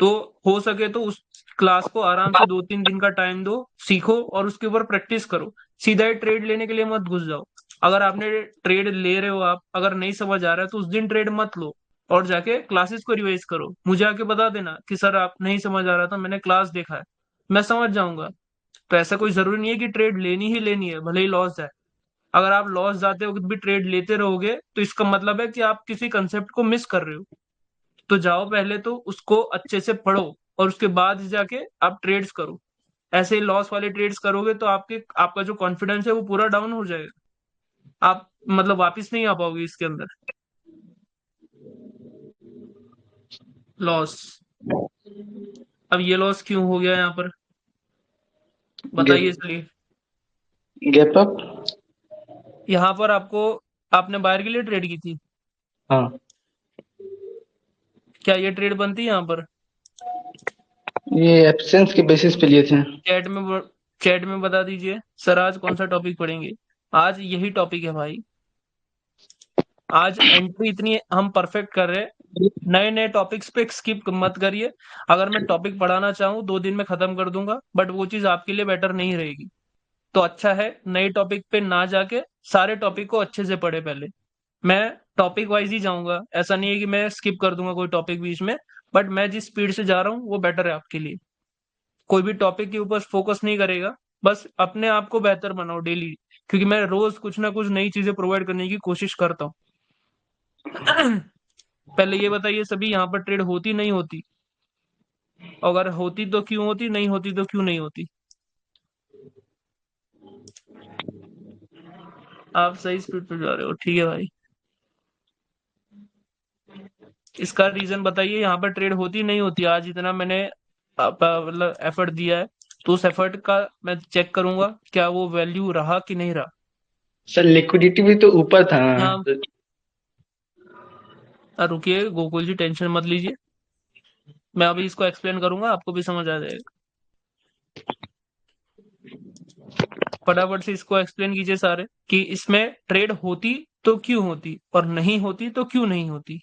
तो हो सके तो उस क्लास को आराम से 2-3 दिन का टाइम दो, सीखो और उसके ऊपर प्रैक्टिस करो। सीधा ही ट्रेड लेने के लिए मत घुस जाओ। अगर आपने ट्रेड ले रहे हो, आप अगर नहीं समझ आ रहा है तो उस दिन ट्रेड मत लो, और जाके क्लासेस को रिवाइज करो। मुझे आके बता देना कि सर आप नहीं समझ आ रहा था, मैंने क्लास देखा है, मैं समझ जाऊंगा। तो ऐसा कोई जरूरी नहीं है कि ट्रेड लेनी ही लेनी है, भले ही लॉस जाए। अगर आप लॉस जाते वक्त भी ट्रेड लेते रहोगे तो इसका मतलब है कि आप किसी कंसेप्ट को मिस कर रहे हो। तो जाओ, पहले तो उसको अच्छे से पढ़ो और उसके बाद जाके आप ट्रेड्स करो। ऐसे ही लॉस वाले ट्रेड्स करोगे तो आपका जो कॉन्फिडेंस है वो पूरा डाउन हो जाएगा। आप मतलब वापस नहीं आ पाओगे इसके अंदर। लॉस, अब ये लॉस क्यों हो गया यहाँ पर, बताइए गैप, चलिए। Gap up. यहाँ पर आपने बायर के लिए ट्रेड की थी? हाँ, क्या ये ट्रेड बनती है यहाँ पर? ये एब्सेंस के बेसिस पे लिए थे। चैट में बता दीजिए सर, आज कौन सा टॉपिक पढ़ेंगे। आज यही टॉपिक है भाई। आज एंट्री इतनी हम परफेक्ट कर रहे हैं, नए नए टॉपिक्स पे स्किप मत करिए। अगर मैं टॉपिक पढ़ाना चाहूँ 2 दिन में खत्म कर दूंगा, बट वो चीज आपके लिए बेटर नहीं रहेगी। तो अच्छा है नए टॉपिक पे ना जाके सारे टॉपिक को अच्छे से पढ़े पहले। मैं टॉपिक वाइज ही जाऊंगा, ऐसा नहीं है कि मैं स्किप कर दूंगा कोई टॉपिक बीच में, बट मैं जिस स्पीड से जा रहा हूँ वो बेटर है आपके लिए। कोई भी टॉपिक के ऊपर फोकस नहीं करेगा, बस अपने आप को बेहतर बनाओ डेली, क्योंकि मैं रोज कुछ ना कुछ नई चीजें प्रोवाइड करने की कोशिश करता हूँ। पहले ये बताइए, सभी यहाँ पर ट्रेड होती नहीं होती? अगर होती तो क्यों होती, नहीं होती तो क्यों नहीं होती? आप सही स्पीड पे जा रहे हो, ठीक है भाई। इसका रीजन बताइए, यहाँ पर ट्रेड होती नहीं होती? आज इतना मैंने मतलब एफर्ट दिया है, तो उस एफर्ट का मैं चेक करूंगा क्या वो वैल्यू रहा कि नहीं रहा। सर लिक्विडिटी भी तो ऊपर था। हाँ, रुकिए गोकुल जी, टेंशन मत लीजिए, मैं अभी इसको एक्सप्लेन करूंगा, आपको भी समझ आ जाएगा। फटाफट से इसको एक्सप्लेन कीजिए सारे, कि इसमें ट्रेड होती तो क्यों होती और नहीं होती तो क्यों नहीं होती।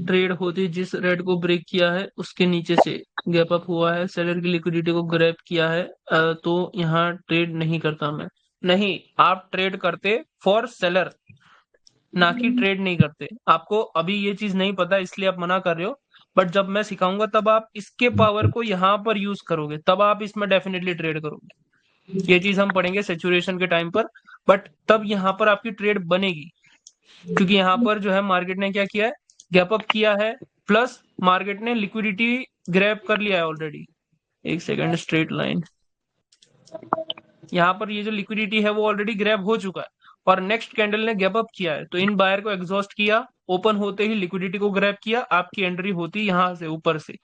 ट्रेड होती जिस रेट को ब्रेक किया है उसके नीचे से गैप अप हुआ है, सेलर की लिक्विडिटी को ग्रैब किया है, तो यहाँ ट्रेड नहीं करता मैं। नहीं, आप ट्रेड करते फॉर सेलर, ना कि ट्रेड नहीं करते। आपको अभी ये चीज नहीं पता इसलिए आप मना कर रहे हो, बट जब मैं सिखाऊंगा तब आप इसके पावर को यहाँ पर यूज करोगे, तब आप इसमें डेफिनेटली ट्रेड करोगे। ये चीज हम पढ़ेंगे सेचुरेशन के टाइम पर, बट तब यहाँ पर आपकी ट्रेड बनेगी, क्योंकि यहाँ पर जो है मार्केट ने क्या किया है, गैप अप किया है, प्लस मार्केट ने लिक्विडिटी ग्रैब कर लिया है ऑलरेडी। एक सेकंड, स्ट्रेट लाइन, यहाँ पर ये जो लिक्विडिटी है वो ऑलरेडी ग्रैब हो चुका है, और नेक्स्ट कैंडल ने गैप अप किया है, तो इन बायर को एग्जॉस्ट किया, ओपन होते ही लिक्विडिटी को ग्रैब किया, आपकी एंट्री होती यहाँ से ऊपर से,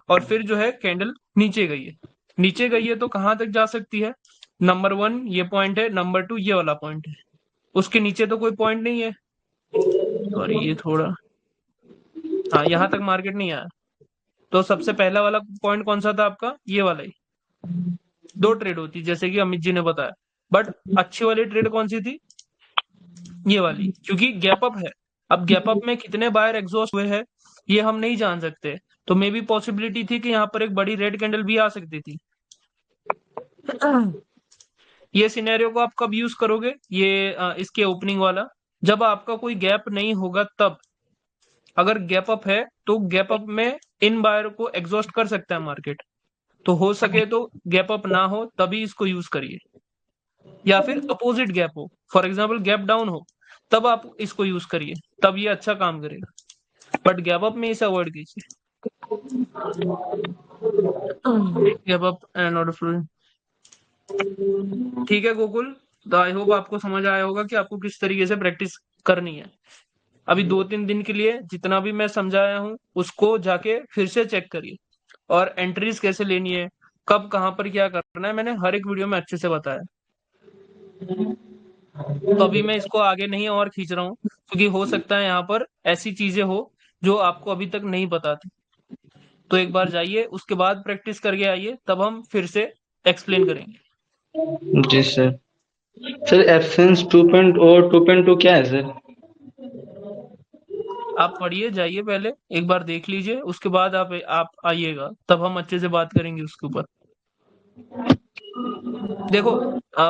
और फिर जो है कैंडल नीचे गई है। नीचे गई है तो कहां तक जा सकती है? नंबर 1 ये पॉइंट है, नंबर 2 ये वाला पॉइंट है, उसके नीचे तो कोई पॉइंट नहीं है। सॉरी, ये थोड़ा, हाँ यहाँ तक मार्केट नहीं आया। तो सबसे पहला वाला पॉइंट कौन सा था आपका? ये वाला ही। दो ट्रेड होती जैसे कि अमित जी ने बताया, बट अच्छी वाली ट्रेड कौन सी थी? ये वाली, क्योंकि गैप अप है। अब गैप अप में कितने बायर एग्जॉस्ट हुए हैं ये हम नहीं जान सकते, तो मे भी पॉसिबिलिटी थी कि यहाँ पर एक बड़ी रेड कैंडल भी आ सकती थी। ये सिनेरियो को आप कब यूज करोगे? ये इसके ओपनिंग वाला, जब आपका कोई गैप नहीं होगा तब। अगर गैप अप है तो गैप अप में इन बायर को एग्जॉस्ट कर सकता है मार्केट, तो हो सके तो गैप अप ना हो तभी इसको यूज करिए, या फिर अपोजिट गैप हो, फॉर एग्जाम्पल गैप डाउन हो, तब आप इसको यूज करिए, तब ये अच्छा काम करेगा, बट गैप अप में इसे अवॉइड कीजिए। Gap up and order flow, ठीक है गोकुल, तो आई होप आपको समझ आया होगा कि आपको किस तरीके से प्रैक्टिस करनी है। अभी 2-3 दिन के लिए जितना भी मैं समझाया हूँ उसको जाके फिर से चेक करिए, और एंट्रीज कैसे लेनी है, कब कहाँ पर क्या करना है, मैंने हर एक वीडियो में अच्छे से बताया। तो अभी मैं इसको आगे नहीं और खींच रहा हूँ, क्योंकि हो सकता है यहाँ पर ऐसी चीजें हो जो आपको अभी तक नहीं पता थी। तो एक बार जाइए, उसके बाद प्रैक्टिस करके आइए, तब हम फिर से एक्सप्लेन करेंगे। जी सर। सर एब्सेंस 2.0 और 2.2 क्या है सर? आप पढ़िए, जाइए, पहले एक बार देख लीजिए, उसके बाद आप आइएगा, तब हम अच्छे से बात करेंगे उसके ऊपर। देखो,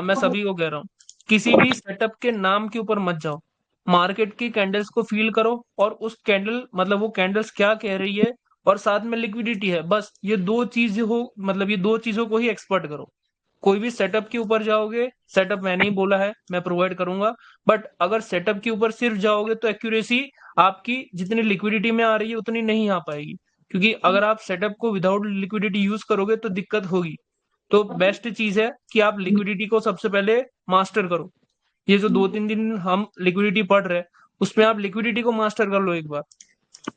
मैं सभी को कह रहा हूँ, किसी भी सेटअप के नाम के ऊपर मत जाओ, मार्केट की कैंडल्स को फील करो, और उस कैंडल मतलब वो कैंडल्स क्या कह रही है, और साथ में लिक्विडिटी है, बस ये दो चीज हो, मतलब ये दो चीजों को ही एक्सपर्ट करो। कोई भी सेटअप के ऊपर जाओगे, सेटअप मैंने ही बोला है, मैं प्रोवाइड करूंगा, बट अगर सेटअप के ऊपर सिर्फ जाओगे तो एक्यूरेसी आपकी जितनी लिक्विडिटी में आ रही है उतनी नहीं आ पाएगी, क्योंकि अगर आप सेटअप को विदाउट लिक्विडिटी यूज करोगे तो दिक्कत होगी। तो बेस्ट चीज है कि आप लिक्विडिटी को सबसे पहले मास्टर करो। ये जो 2-3 दिन हम लिक्विडिटी पढ़ रहे हैं, उसमें आप लिक्विडिटी को मास्टर कर लो एक बार।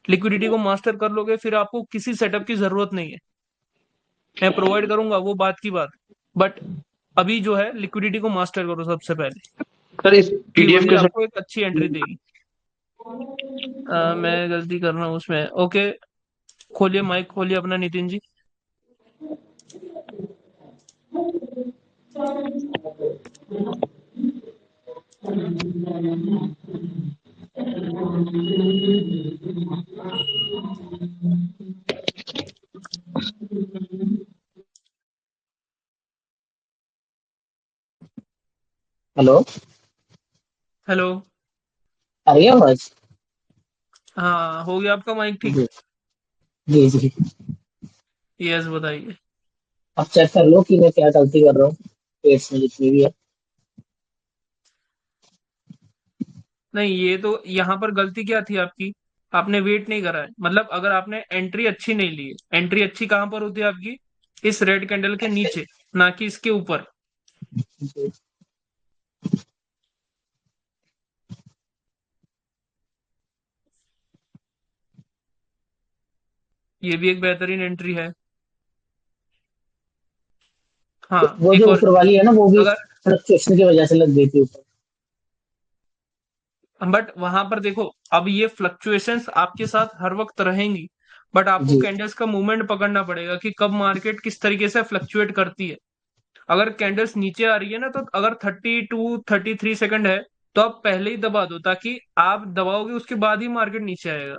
लिक्विडिटी को मास्टर कर लोगे, फिर आपको किसी सेटअप की जरूरत नहीं है, मैं प्रोवाइड करूंगा वो बात की बात, बट अभी जो है लिक्विडिटी को मास्टर करो सबसे पहले, सर इस कि पीडीएफ वही के आपको एक अच्छी एंट्री देगी। मैं गलती कर रहा हूँ उसमें, ओके, खोलिए माइक, खोलिए अपना नितिन जी। हेलो। हेलो। आ रही है आवाज? हाँ, हो गया आपका माइक ठीक? जी जी जी। यस, बताइए। अब चेक कर लो कि मैं क्या गलती कर रहा हूँ पेट्स में जितनी भी है। नहीं, ये तो यहाँ पर गलती क्या थी आपकी? आपने वेट नहीं करा है। मतलब अगर आपने एंट्री अच्छी नहीं ली है, एंट्री अच्छी कहाँ पर होती है आपकी? इस रेड कैंडल के नीचे, ना कि इसके ऊपर। जी ये भी एक बेहतरीन एंट्री है। हाँ, वो एक जो और ऊपर चीज। वाली है ना, वो भी अगर फ्लक्चुएशन की वजह से लग गई थी ऊपर। बट वहां पर देखो, अब ये फ्लक्चुएशंस आपके साथ हर वक्त रहेंगी, बट आपको जी कैंडल्स का मूवमेंट पकड़ना पड़ेगा कि कब मार्केट किस तरीके से फ्लक्चुएट करती है। अगर कैंडल्स नीचे आ रही है ना, तो अगर 32-33 सेकंड है, तो आप पहले ही दबा दो, ताकि आप दबाओगे उसके बाद ही मार्केट नीचे आएगा।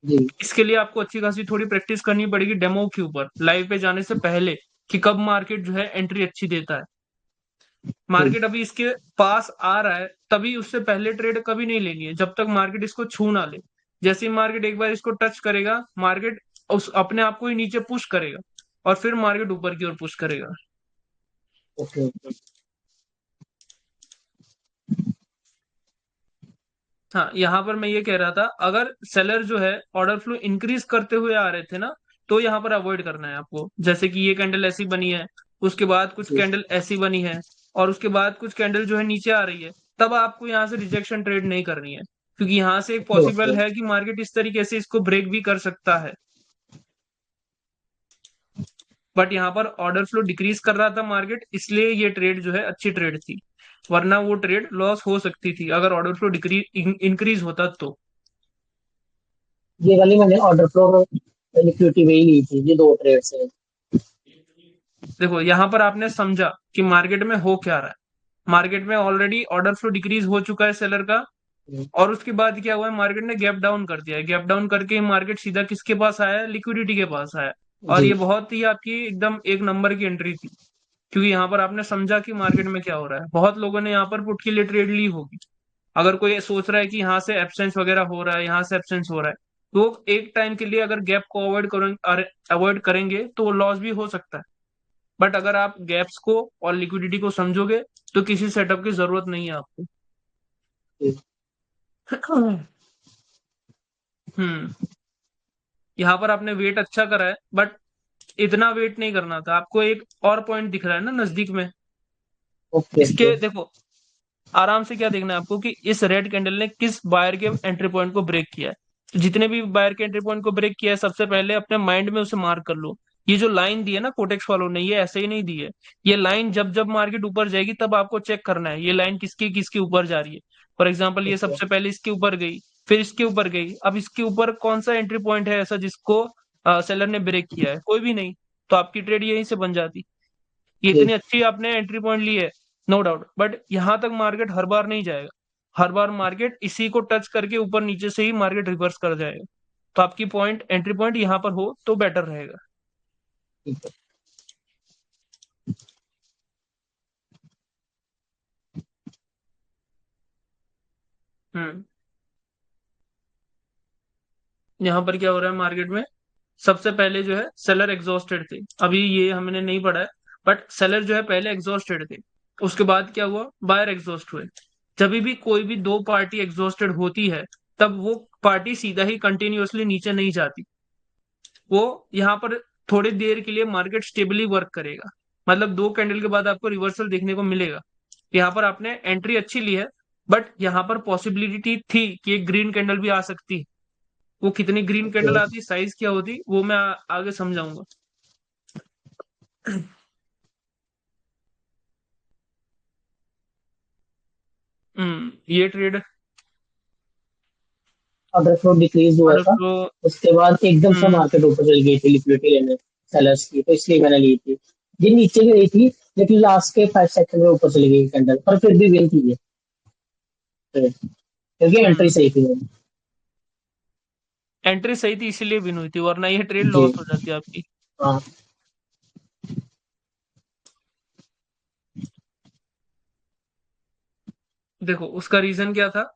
जी इसके लिए आपको अच्छी खासी थोड़ी प्रैक्टिस करनी पड़ेगी डेमो के ऊपर, लाइव पे जाने से पहले, कि कब मार्केट जो है एंट्री अच्छी देता है। जी। मार्केट अभी इसके पास आ रहा है, तभी उससे पहले ट्रेड कभी नहीं लेनी है, जब तक मार्केट इसको छू ना ले। जैसे ही मार्केट एक बार इसको टच करेगा, मार्केट उस अपने आप को ही नीचे पुश करेगा, और फिर मार्केट ऊपर की ओर पुश करेगा। Okay okay. हाँ, यहाँ पर मैं ये कह रहा था, अगर सेलर जो है ऑर्डर फ्लो इंक्रीज करते हुए आ रहे थे ना, तो यहाँ पर अवॉइड करना है आपको। जैसे कि ये कैंडल ऐसी बनी है, उसके बाद कुछ जी कैंडल ऐसी बनी है, और उसके बाद कुछ कैंडल जो है नीचे आ रही है, तब आपको यहाँ से रिजेक्शन ट्रेड नहीं करनी है, क्योंकि यहाँ से एक ओके। पॉसिबल है कि मार्केट इस तरीके से इसको ब्रेक भी कर सकता है। बट यहाँ पर ऑर्डर फ्लो डिक्रीज कर रहा था मार्केट, इसलिए ये ट्रेड जो है अच्छी ट्रेड थी, वरना वो ट्रेड लॉस हो सकती थी अगर ऑर्डर फ्लो डिक्रीज इंक्रीज होता तो। ये वाली मैंने ऑर्डर फ्लो लिक्विडिटी में ही ली थी, ये दो ट्रेड से। देखो, यहां पर आपने समझा कि मार्केट में हो क्या रहा है। मार्केट में ऑलरेडी ऑर्डर फ्लो डिक्रीज हो चुका है सेलर का, और उसके बाद क्या हुआ है, मार्केट ने गैप डाउन कर दिया है। गैप डाउन करके मार्केट सीधा किसके पास आया है? लिक्विडिटी के पास आया है। और जी ये बहुत ही आपकी एकदम एक नंबर की एंट्री थी, क्योंकि यहाँ पर आपने समझा कि मार्केट में क्या हो रहा है। बहुत लोगों ने यहाँ पर पुट के लिए ट्रेड ली होगी। अगर कोई सोच रहा है कि यहाँ से एब्सेंस वगैरह हो रहा है, यहाँ से एब्सेंस हो रहा है, तो एक टाइम के लिए अगर गैप को अवॉइड करेंगे तो लॉस भी हो सकता है। बट अगर आप गैप्स को और लिक्विडिटी को समझोगे, तो किसी सेटअप की जरूरत नहीं है आपको। जी। हम्म। यहाँ पर आपने वेट अच्छा करा है, बट इतना वेट नहीं करना था आपको। एक और पॉइंट दिख रहा है ना नजदीक में, ओके ओके। इसके देखो, आराम से क्या देखना है आपको कि इस रेड कैंडल ने किस बायर के एंट्री पॉइंट को ब्रेक किया है। तो जितने भी बायर के एंट्री पॉइंट को ब्रेक किया है, सबसे पहले अपने माइंड में उसे मार्क कर लो। ये जो लाइन दी है ना कोटेक्स वालों ने, ये ऐसे ही नहीं दी है। ये लाइन जब जब मार्केट ऊपर जाएगी, तब आपको चेक करना है ये लाइन किसकी किसके ऊपर जा रही है। फॉर एग्जाम्पल, ये ओके सबसे पहले इसके ऊपर गई, फिर इसके ऊपर गई। अब इसके ऊपर कौन सा एंट्री पॉइंट है ऐसा जिसको सेलर ने ब्रेक किया है? कोई भी नहीं। तो आपकी ट्रेड यहीं से बन जाती। ये जी। इतनी अच्छी आपने एंट्री पॉइंट ली है, नो डाउट, बट यहां तक मार्केट हर बार नहीं जाएगा। हर बार मार्केट इसी को टच करके ऊपर नीचे से ही मार्केट रिवर्स कर जाएगा। तो आपकी पॉइंट एंट्री पॉइंट यहां पर हो तो बेटर रहेगा। ठीक है। हम्म। यहाँ पर क्या हो रहा है मार्केट में? सबसे पहले जो है सेलर एग्जॉस्टेड थे, अभी ये हमने नहीं पढ़ा है, बट सेलर जो है पहले एग्जॉस्टेड थे। उसके बाद क्या हुआ? बायर एग्जॉस्ट हुए। जब भी कोई भी दो पार्टी एग्जॉस्टेड होती है, तब वो पार्टी सीधा ही कंटिन्यूअसली नीचे नहीं जाती। वो यहाँ पर थोड़ी देर के लिए मार्केट स्टेबली वर्क करेगा। मतलब दो कैंडल के बाद आपको रिवर्सल देखने को मिलेगा। यहाँ पर आपने एंट्री अच्छी ली है, बट यहाँ पर पॉसिबिलिटी थी कि एक ग्रीन कैंडल भी आ सकती। वो कितनी ग्रीन ओके। कैंडल आती, साइज क्या होती, वो मैं आगे समझाऊंगा। ये ट्रेड ऑर्डर फ्लो डिक्रीज हुआ ऑर्डर था, फ्लो। उसके बाद एकदम से हम्म। मार्केट ऊपर चली गई थी लिक्विडिटी लेने सेलर्स की, तो इसलिए मैंने ली थी। ये नीचे गई थी, लेकिन लास्ट के 5 सेकंड में ऊपर चली गई कैंडल, पर फिर भी विन थी ये trade, क्योंकि एंट्री हम्म। सही थी मेरी। एंट्री सही थी इसीलिए विन हुई थी, वरना ये ट्रेड जी लॉस हो जाती आपकी। हाँ। देखो उसका रीजन क्या था,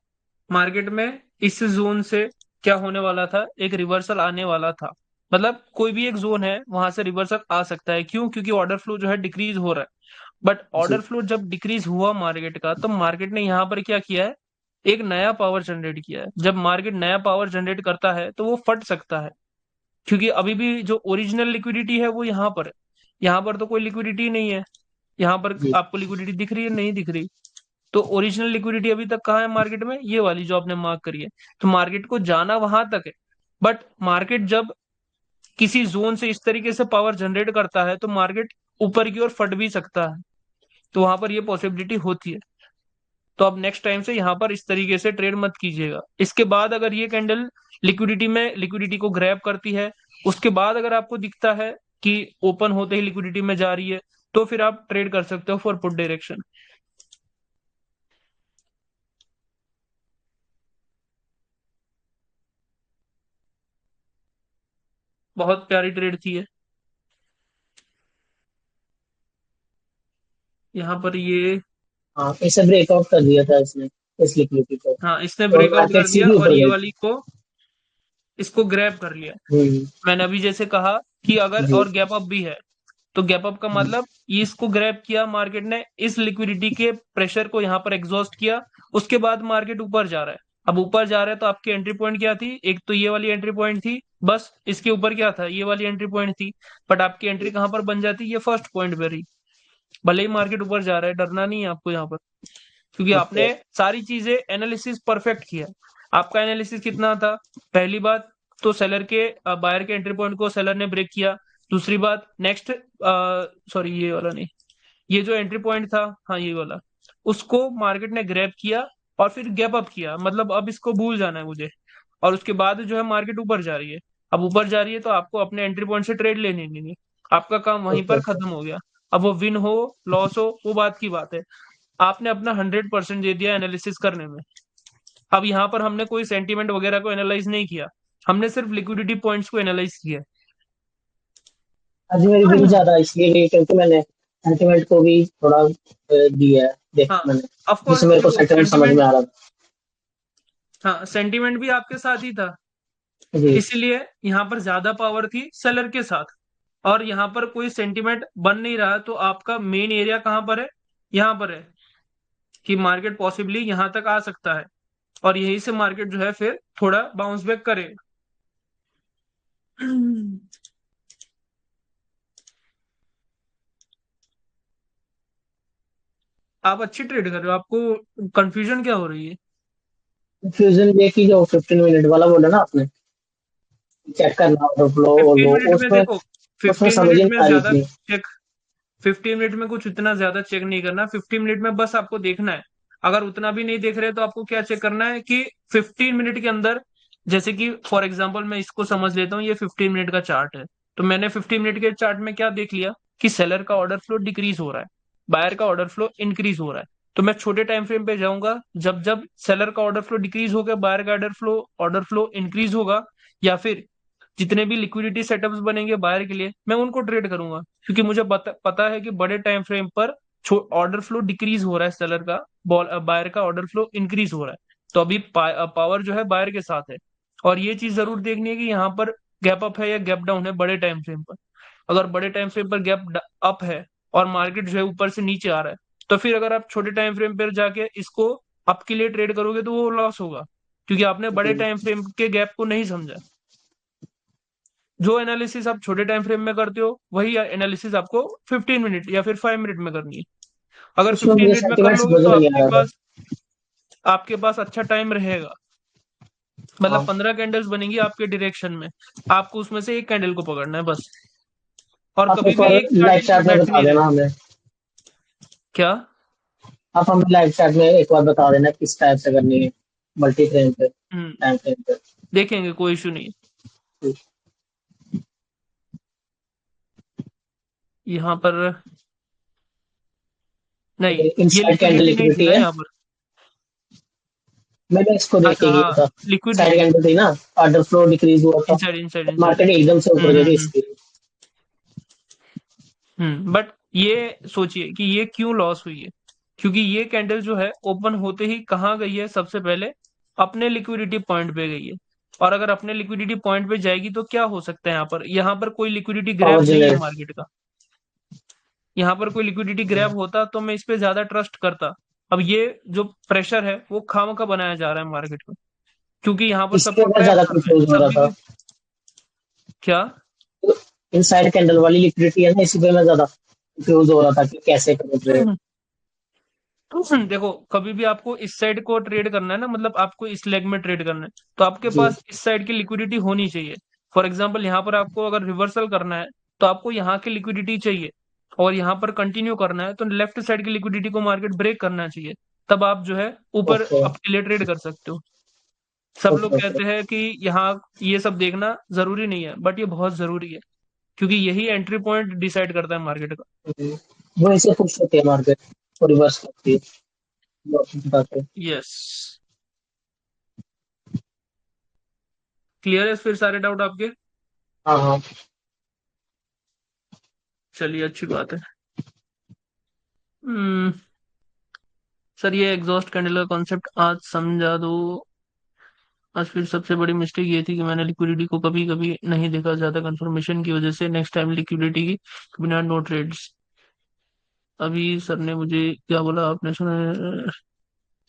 मार्केट में इस जोन से क्या होने वाला था, एक रिवर्सल आने वाला था। मतलब कोई भी एक जोन है वहां से रिवर्सल आ सकता है, क्यों? क्योंकि ऑर्डर फ्लो जो है डिक्रीज हो रहा है। बट ऑर्डर जी फ्लो जब डिक्रीज हुआ मार्केट का, तो मार्केट ने यहाँ पर क्या किया है, एक नया पावर जनरेट किया है। जब मार्केट नया पावर जनरेट करता है तो वो फट सकता है, क्योंकि अभी भी जो ओरिजिनल लिक्विडिटी है वो यहाँ पर है। यहाँ पर तो कोई लिक्विडिटी नहीं है। यहाँ पर जी आपको लिक्विडिटी दिख रही है? नहीं दिख रही। तो ओरिजिनल लिक्विडिटी अभी तक कहाँ है मार्केट में? ये वाली जो आपने मार्क करी है। तो मार्केट को जाना वहां तक है। बट मार्केट जब किसी जोन से इस तरीके से पावर जनरेट करता है तो मार्केट ऊपर की ओर फट भी सकता है। तो वहां पर ये पॉसिबिलिटी होती है। तो अब नेक्स्ट टाइम से यहाँ पर इस तरीके से ट्रेड मत कीजिएगा। इसके बाद अगर ये कैंडल लिक्विडिटी को ग्रैब करती है, उसके बाद अगर आपको दिखता है कि ओपन होते ही लिक्विडिटी में जा रही है, तो फिर आप ट्रेड कर सकते हो फॉर पुट डायरेक्शन। बहुत प्यारी ट्रेड थी ये। यहाँ पर ये, हाँ, इसे ब्रेकआउट कर दिया था इसने, इस लिक्विडिटी को, हाँ इसने और ब्रेकआउट मार्केट कर दिया सीधी और ऊपर ये गई। वाली को, इसको ग्रैब कर लिया। हम्म। मैंने अभी जैसे कहा कि अगर जी और गैप अप भी है, तो गैप अप का मतलब ये इसको ग्रैब किया मार्केट ने, इस लिक्विडिटी के प्रेशर को यहाँ पर एग्जॉस्ट किया, उसके बाद मार्केट ऊपर जा रहा है। अब ऊपर जा रहा है तो आपकी एंट्री पॉइंट क्या थी? एक तो ये वाली एंट्री पॉइंट थी, बस इसके ऊपर क्या था? ये वाली एंट्री पॉइंट थी। बट आपकी एंट्री कहाँ पर बन जाती? ये फर्स्ट पॉइंट पर ही। भले ही मार्केट ऊपर जा रहा है, डरना नहीं है आपको यहाँ पर, क्योंकि ओके। आपने सारी चीजें एनालिसिस परफेक्ट किया। आपका एनालिसिस कितना था? पहली बात तो सेलर के बायर के एंट्री पॉइंट को सेलर ने ब्रेक किया। दूसरी बात, नेक्स्ट, सॉरी ये वाला नहीं, ये जो एंट्री पॉइंट था, हाँ ये वाला, उसको मार्केट ने ग्रैब किया और फिर गैप अप किया। मतलब अब इसको भूल जाना है मुझे। और उसके बाद जो है मार्केट ऊपर जा रही है। अब ऊपर जा रही है तो आपको अपने एंट्री पॉइंट से ट्रेड लेनी नहीं है। आपका काम वहीं ओके पर ओके। खत्म हो गया। अब वो विन हो लॉस हो वो बात की बात है। आपने अपना 100% दे दिया एनालिसिस करने में। अब यहाँ पर हमने कोई सेंटीमेंट वगैरह को एनालाइज नहीं किया, हमने सिर्फ लिक्विडिटी पॉइंट्स को एनालाइज किया। आज मेरी व्यू ज्यादा इसलिए गई क्योंकि मैंने सेंटिमेंट को भी थोड़ा दिया है, देख हाँ मैंने, ऑफ जिससे कोर्स, मेरे को देखो सेंटिमेंट समझ सेंटीमेंट, में आ रहा हाँ सेंटीमेंट भी आपके साथ ही था, था। जी इसीलिए यहाँ पर ज्यादा पावर थी सेलर के साथ। और यहाँ पर कोई सेंटीमेंट बन नहीं रहा, तो आपका मेन एरिया कहाँ पर है? यहाँ पर है कि मार्केट पॉसिबली यहाँ तक आ सकता है, और यहीं से मार्केट जो है फिर थोड़ा बाउंस बैक करेगा। आप अच्छी ट्रेड कर रहे हो, आपको कंफ्यूजन क्या हो रही है? फ्यूजन ये की जो 15 मिनट वाला बोला ना आपने, चेक करना ऑर्डर फ्लो और 15 लो, मिनट में उसमें देखो, उसमें 15 समझ ही मिनट में नहीं आ रही ज्यादा थी। चेक, 15 मिनट में कुछ इतना ज्यादा चेक नहीं करना। 15 मिनट में बस आपको देखना है। अगर उतना भी नहीं देख रहे तो आपको क्या चेक करना है कि 15 मिनट के अंदर, जैसे कि फॉर एग्जांपल मैं इसको समझ लेता हूँ, ये 15 मिनट का चार्ट है। तो मैंने 15 मिनट के चार्ट में क्या देख लिया कि सेलर का ऑर्डर फ्लो डिक्रीज हो रहा है, बायर का ऑर्डर फ्लो इंक्रीज हो रहा है। तो मैं छोटे टाइम फ्रेम पे जाऊंगा, जब जब सेलर का ऑर्डर फ्लो डिक्रीज होगा, बायर का ऑर्डर फ्लो इंक्रीज होगा, या फिर जितने भी लिक्विडिटी सेटअप्स बनेंगे बायर के लिए, मैं उनको ट्रेड करूंगा। क्योंकि मुझे पता है कि बड़े टाइम फ्रेम पर ऑर्डर फ्लो डिक्रीज हो रहा है सेलर का, बायर का ऑर्डर फ्लो इंक्रीज हो रहा है। तो अभी पावर जो है बायर के साथ है। और ये चीज जरूर देखनी है कि यहाँ पर गैप अप है या गैप डाउन है बड़े टाइम फ्रेम पर। अगर बड़े टाइम फ्रेम पर गैप अप है और मार्केट जो है ऊपर से नीचे आ रहा है, तो फिर अगर आप छोटे टाइम फ्रेम पर जाके इसको अप के लिए ट्रेड करोगे तो वो लॉस होगा, क्योंकि आपने बड़े जी टाइम फ्रेम के गैप को नहीं समझा। जो एनालिसिस आप छोटे टाइम फ्रेम में करते हो वही एनालिसिस आपको 15 मिनट या फिर 5 मिनट में करनी है। अगर उसमें फिफ्टीन मुझे मिनट में कर सेंटिमेंट लोगे समझ तो नहीं आ रहा था। आपके पास अच्छा टाइम रहेगा। मतलब हाँ, 15 कैंडल्स बनेंगी आपके डायरेक्शन में, आपको उसमें से एक कैंडल को पकड़ना है बस। और आप कभी एक भी बार एक लाइव स्ट्रैटेजी पे चैट में बैठे बता नहीं देना रहना। हमें। क्या? आप हमें लाइव चैट में एक बार बता देना किस टाइप से करनी है, मल्टी फ्रेम पे, हम्म, टाइम फ्रेम पे। देखेंगे, कोई इशू नहीं है। यहाँ पर नहीं, ये इनसाइड कैंडल लिक्विडिटी नहीं थी लिक्विडिटी ना है, यहाँ पर। मैंने इसको देख के अच्छा हाँ, किया था। साइड लिक्विडिटी, कैंडल थी ना, ऑर्डर फ्लो डिक्रीज हुआ था, इनसाइड इनसाइड इनसाइड। मार्केट एकदम से ऊपर गई थी हम्म। इसकी। बट ये सोचिए कि ये क्यों लॉस हुई है। क्योंकि ये कैंडल जो है ओपन होते ही कहाँ गई है, सबसे पहले अपने लिक्विडिटी पॉइंट पे गई है। और अगर अपने लिक्विडिटी पॉइंट पे जाएगी तो क्या हो सकता है, यहाँ पर कोई लिक्विडिटी पावर ग्रैब नहीं है जनरेट। मार्केट का। यहाँ पर कोई लिक्विडिटी ग्रैब होता तो मैं इस पे ज्यादा ट्रस्ट करता। अब ये जो प्रेशर है वो खामखा बनाया जा रहा है मार्केट में, क्योंकि यहाँ पर इसके सबको ऊपर ट्रैप ज्यादा कर रहा है कंफ्यूज हो रहा कभी था। भी। क्या? इनसाइड कैंडल वाली लिक्विडिटी है ना, इसी पे मैं ज्यादा कंफ्यूज हो रहा था कि कैसे करूं ट्रेड। देखो, कभी भी आपको इस साइड को ट्रेड करना है ना, मतलब आपको इस लेग में ट्रेड करना है, तो आपके जी। पास इस साइड की लिक्विडिटी होनी चाहिए। फॉर एग्जांपल यहाँ पर आपको अगर रिवर्सल करना है तो आपको यहाँ की लिक्विडिटी चाहिए, और यहाँ पर कंटिन्यू करना है तो लेफ्ट साइड की लिक्विडिटी को मार्केट ब्रेक करना चाहिए। तब आप जो है ऊपर ओके अपने लिए ट्रेड कर सकते हो। सब लोग ओके ओके। कहते हैं कि यहाँ ये सब देखना जरूरी नहीं है, बट ये बहुत जरूरी है, क्योंकि यही एंट्री पॉइंट डिसाइड करता है मार्केट का। वो ऐसे पुश होती है मार्केट, वो रिवर्स करती है, वो आपको बताते हैं। यस। क्लियर है फिर सारे डाउट आपके? हाँ हाँ। चलिए, अच्छी बात है। हम्म। सर, ये एग्जॉस्ट कैंडल का कॉन्सेप्ट आज समझा दो। आज फिर सबसे बड़ी मिस्टेक ये थी कि मैंने लिक्विडिटी को कभी कभी नहीं देखा, ज्यादा कंफर्मेशन की वजह से। नेक्स्ट टाइम लिक्विडिटी की बिना नो ट्रेड्स। अभी सर ने मुझे क्या बोला, आपने सुना?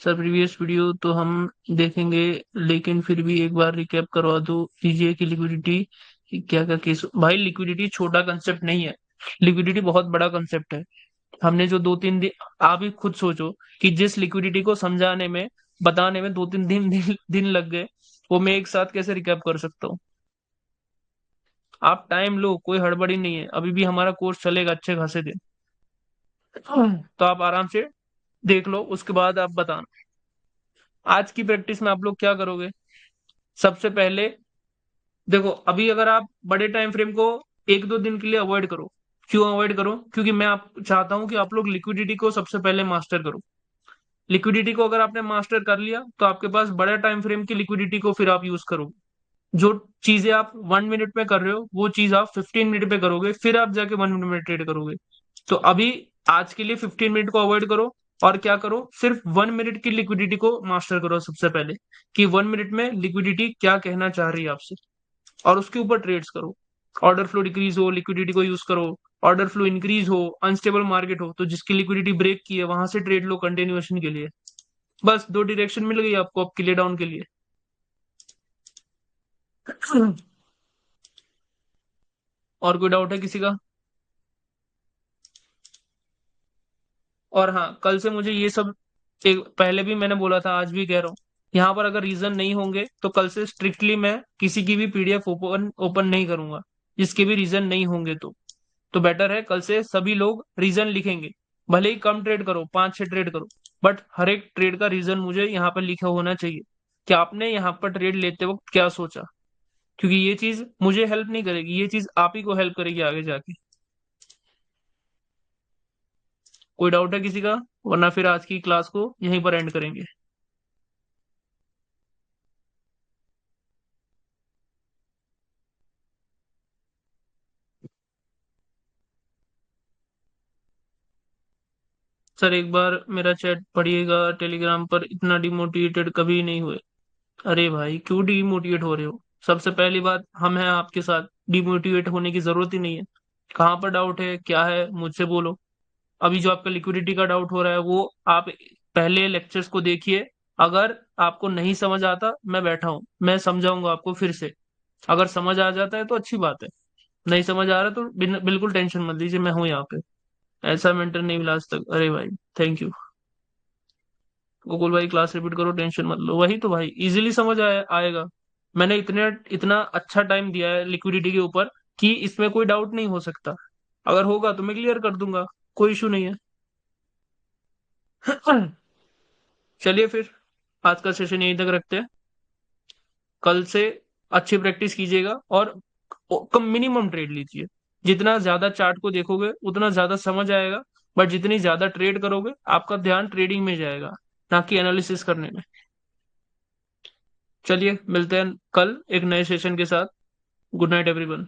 सर, प्रीवियस वीडियो तो हम देखेंगे, लेकिन फिर भी एक बार रिकैप करवा दो दीजिए कि लिक्विडिटी क्या क्या केस। भाई, लिक्विडिटी छोटा कंसेप्ट नहीं है, लिक्विडिटी बहुत बड़ा कंसेप्ट है। हमने जो 2-3 दिन, आप ही खुद सोचो कि जिस लिक्विडिटी को समझाने में, बताने में 2-3 दिन लग गए, वो मैं एक साथ कैसे रिकैप कर सकता हूँ? आप टाइम लो, कोई हड़बड़ी नहीं है, अभी भी हमारा कोर्स चलेगा अच्छे खासे दिन। तो आप आराम से देख लो, उसके बाद आप बताना। आज की प्रैक्टिस में आप लोग क्या करोगे? सबसे पहले देखो, अभी अगर आप बड़े टाइम फ्रेम को 1-2 दिन के लिए अवॉइड करो। क्यों अवॉइड करो? क्योंकि मैं आप चाहता हूं कि आप लोग लिक्विडिटी को सबसे पहले मास्टर करो। लिक्विडिटी को अगर आपने मास्टर कर लिया तो आपके पास बड़े टाइम फ्रेम की लिक्विडिटी को फिर आप यूज करो। जो चीजें आप 1 मिनट में कर रहे हो वो चीज आप 15 मिनट में करोगे, फिर आप जाके 1 मिनट में ट्रेड करोगे। तो अभी आज के लिए 15 मिनट को अवॉइड करो, और क्या करो, सिर्फ 1 मिनट की लिक्विडिटी को मास्टर करो सबसे पहले, कि 1 मिनट में लिक्विडिटी क्या कहना चाह रही है आपसे, और उसके ऊपर ट्रेड्स करो। ऑर्डर फ्लो डिक्रीज हो, लिक्विडिटी को यूज करो। ऑर्डर फ्लो इंक्रीज हो, अनस्टेबल मार्केट हो, तो जिसकी लिक्विडिटी ब्रेक की है वहां से ट्रेड लो कंटिन्यूएशन के लिए। बस 2 डायरेक्शन मिल गई आपको अब क्लियर डाउन के लिए। और कोई डाउट है किसी का? और हाँ, कल से मुझे ये सब, एक पहले भी मैंने बोला था, आज भी कह रहा हूँ, यहाँ पर अगर रीजन नहीं होंगे तो कल से स्ट्रिक्टली मैं किसी की भी पीडीएफ ओपन ओपन नहीं करूंगा, जिसके भी रीजन नहीं होंगे तो बेटर है कल से सभी लोग रीजन लिखेंगे। भले ही कम ट्रेड करो, 5-6 ट्रेड करो, बट हर एक ट्रेड का रीजन मुझे यहाँ पर लिखा होना चाहिए कि आपने यहाँ पर ट्रेड लेते वक्त क्या सोचा। क्योंकि ये चीज मुझे हेल्प नहीं करेगी, ये चीज आप ही को हेल्प करेगी आगे जाके। कोई डाउट है किसी का? वरना फिर आज की क्लास को यहीं पर एंड करेंगे। सर, एक बार मेरा चैट पढ़िएगा, टेलीग्राम पर इतना डिमोटिवेटेड कभी नहीं हुए। अरे भाई, क्यों डिमोटिवेट हो रहे हो? सबसे पहली बात, हम हैं आपके साथ, डिमोटिवेट होने की जरूरत ही नहीं है। कहाँ पर डाउट है, क्या है, मुझसे बोलो। अभी जो आपका लिक्विडिटी का डाउट हो रहा है वो आप पहले लेक्चर्स को देखिए। अगर आपको नहीं समझ आता, मैं बैठा हूँ, मैं समझाऊंगा आपको फिर से। अगर समझ आ जाता है तो अच्छी बात है, नहीं समझ आ रहा तो बिल्कुल टेंशन मत लीजिए, मैं हूँ यहाँ पे। ऐसा मेंटर नहीं मिला आज तक। अरे भाई, थैंक यू। गोकुल भाई, क्लास रिपीट करो, टेंशन मत लो। वही तो भाई, इजीली समझ आएगा। मैंने इतने इतना अच्छा टाइम दिया है लिक्विडिटी के ऊपर कि इसमें कोई डाउट नहीं हो सकता। अगर होगा तो मैं क्लियर कर दूंगा, कोई इशू नहीं है। चलिए फिर, आज का सेशन यहीं तक रखते हैं। कल से अच्छी प्रैक्टिस कीजिएगा, और कम मिनिमम ट्रेड लीजिए। जितना ज्यादा चार्ट को देखोगे उतना ज्यादा समझ आएगा, बट जितनी ज्यादा ट्रेड करोगे आपका ध्यान ट्रेडिंग में जाएगा, ना कि एनालिसिस करने में। चलिए, मिलते हैं कल एक नए सेशन के साथ। Good night everyone.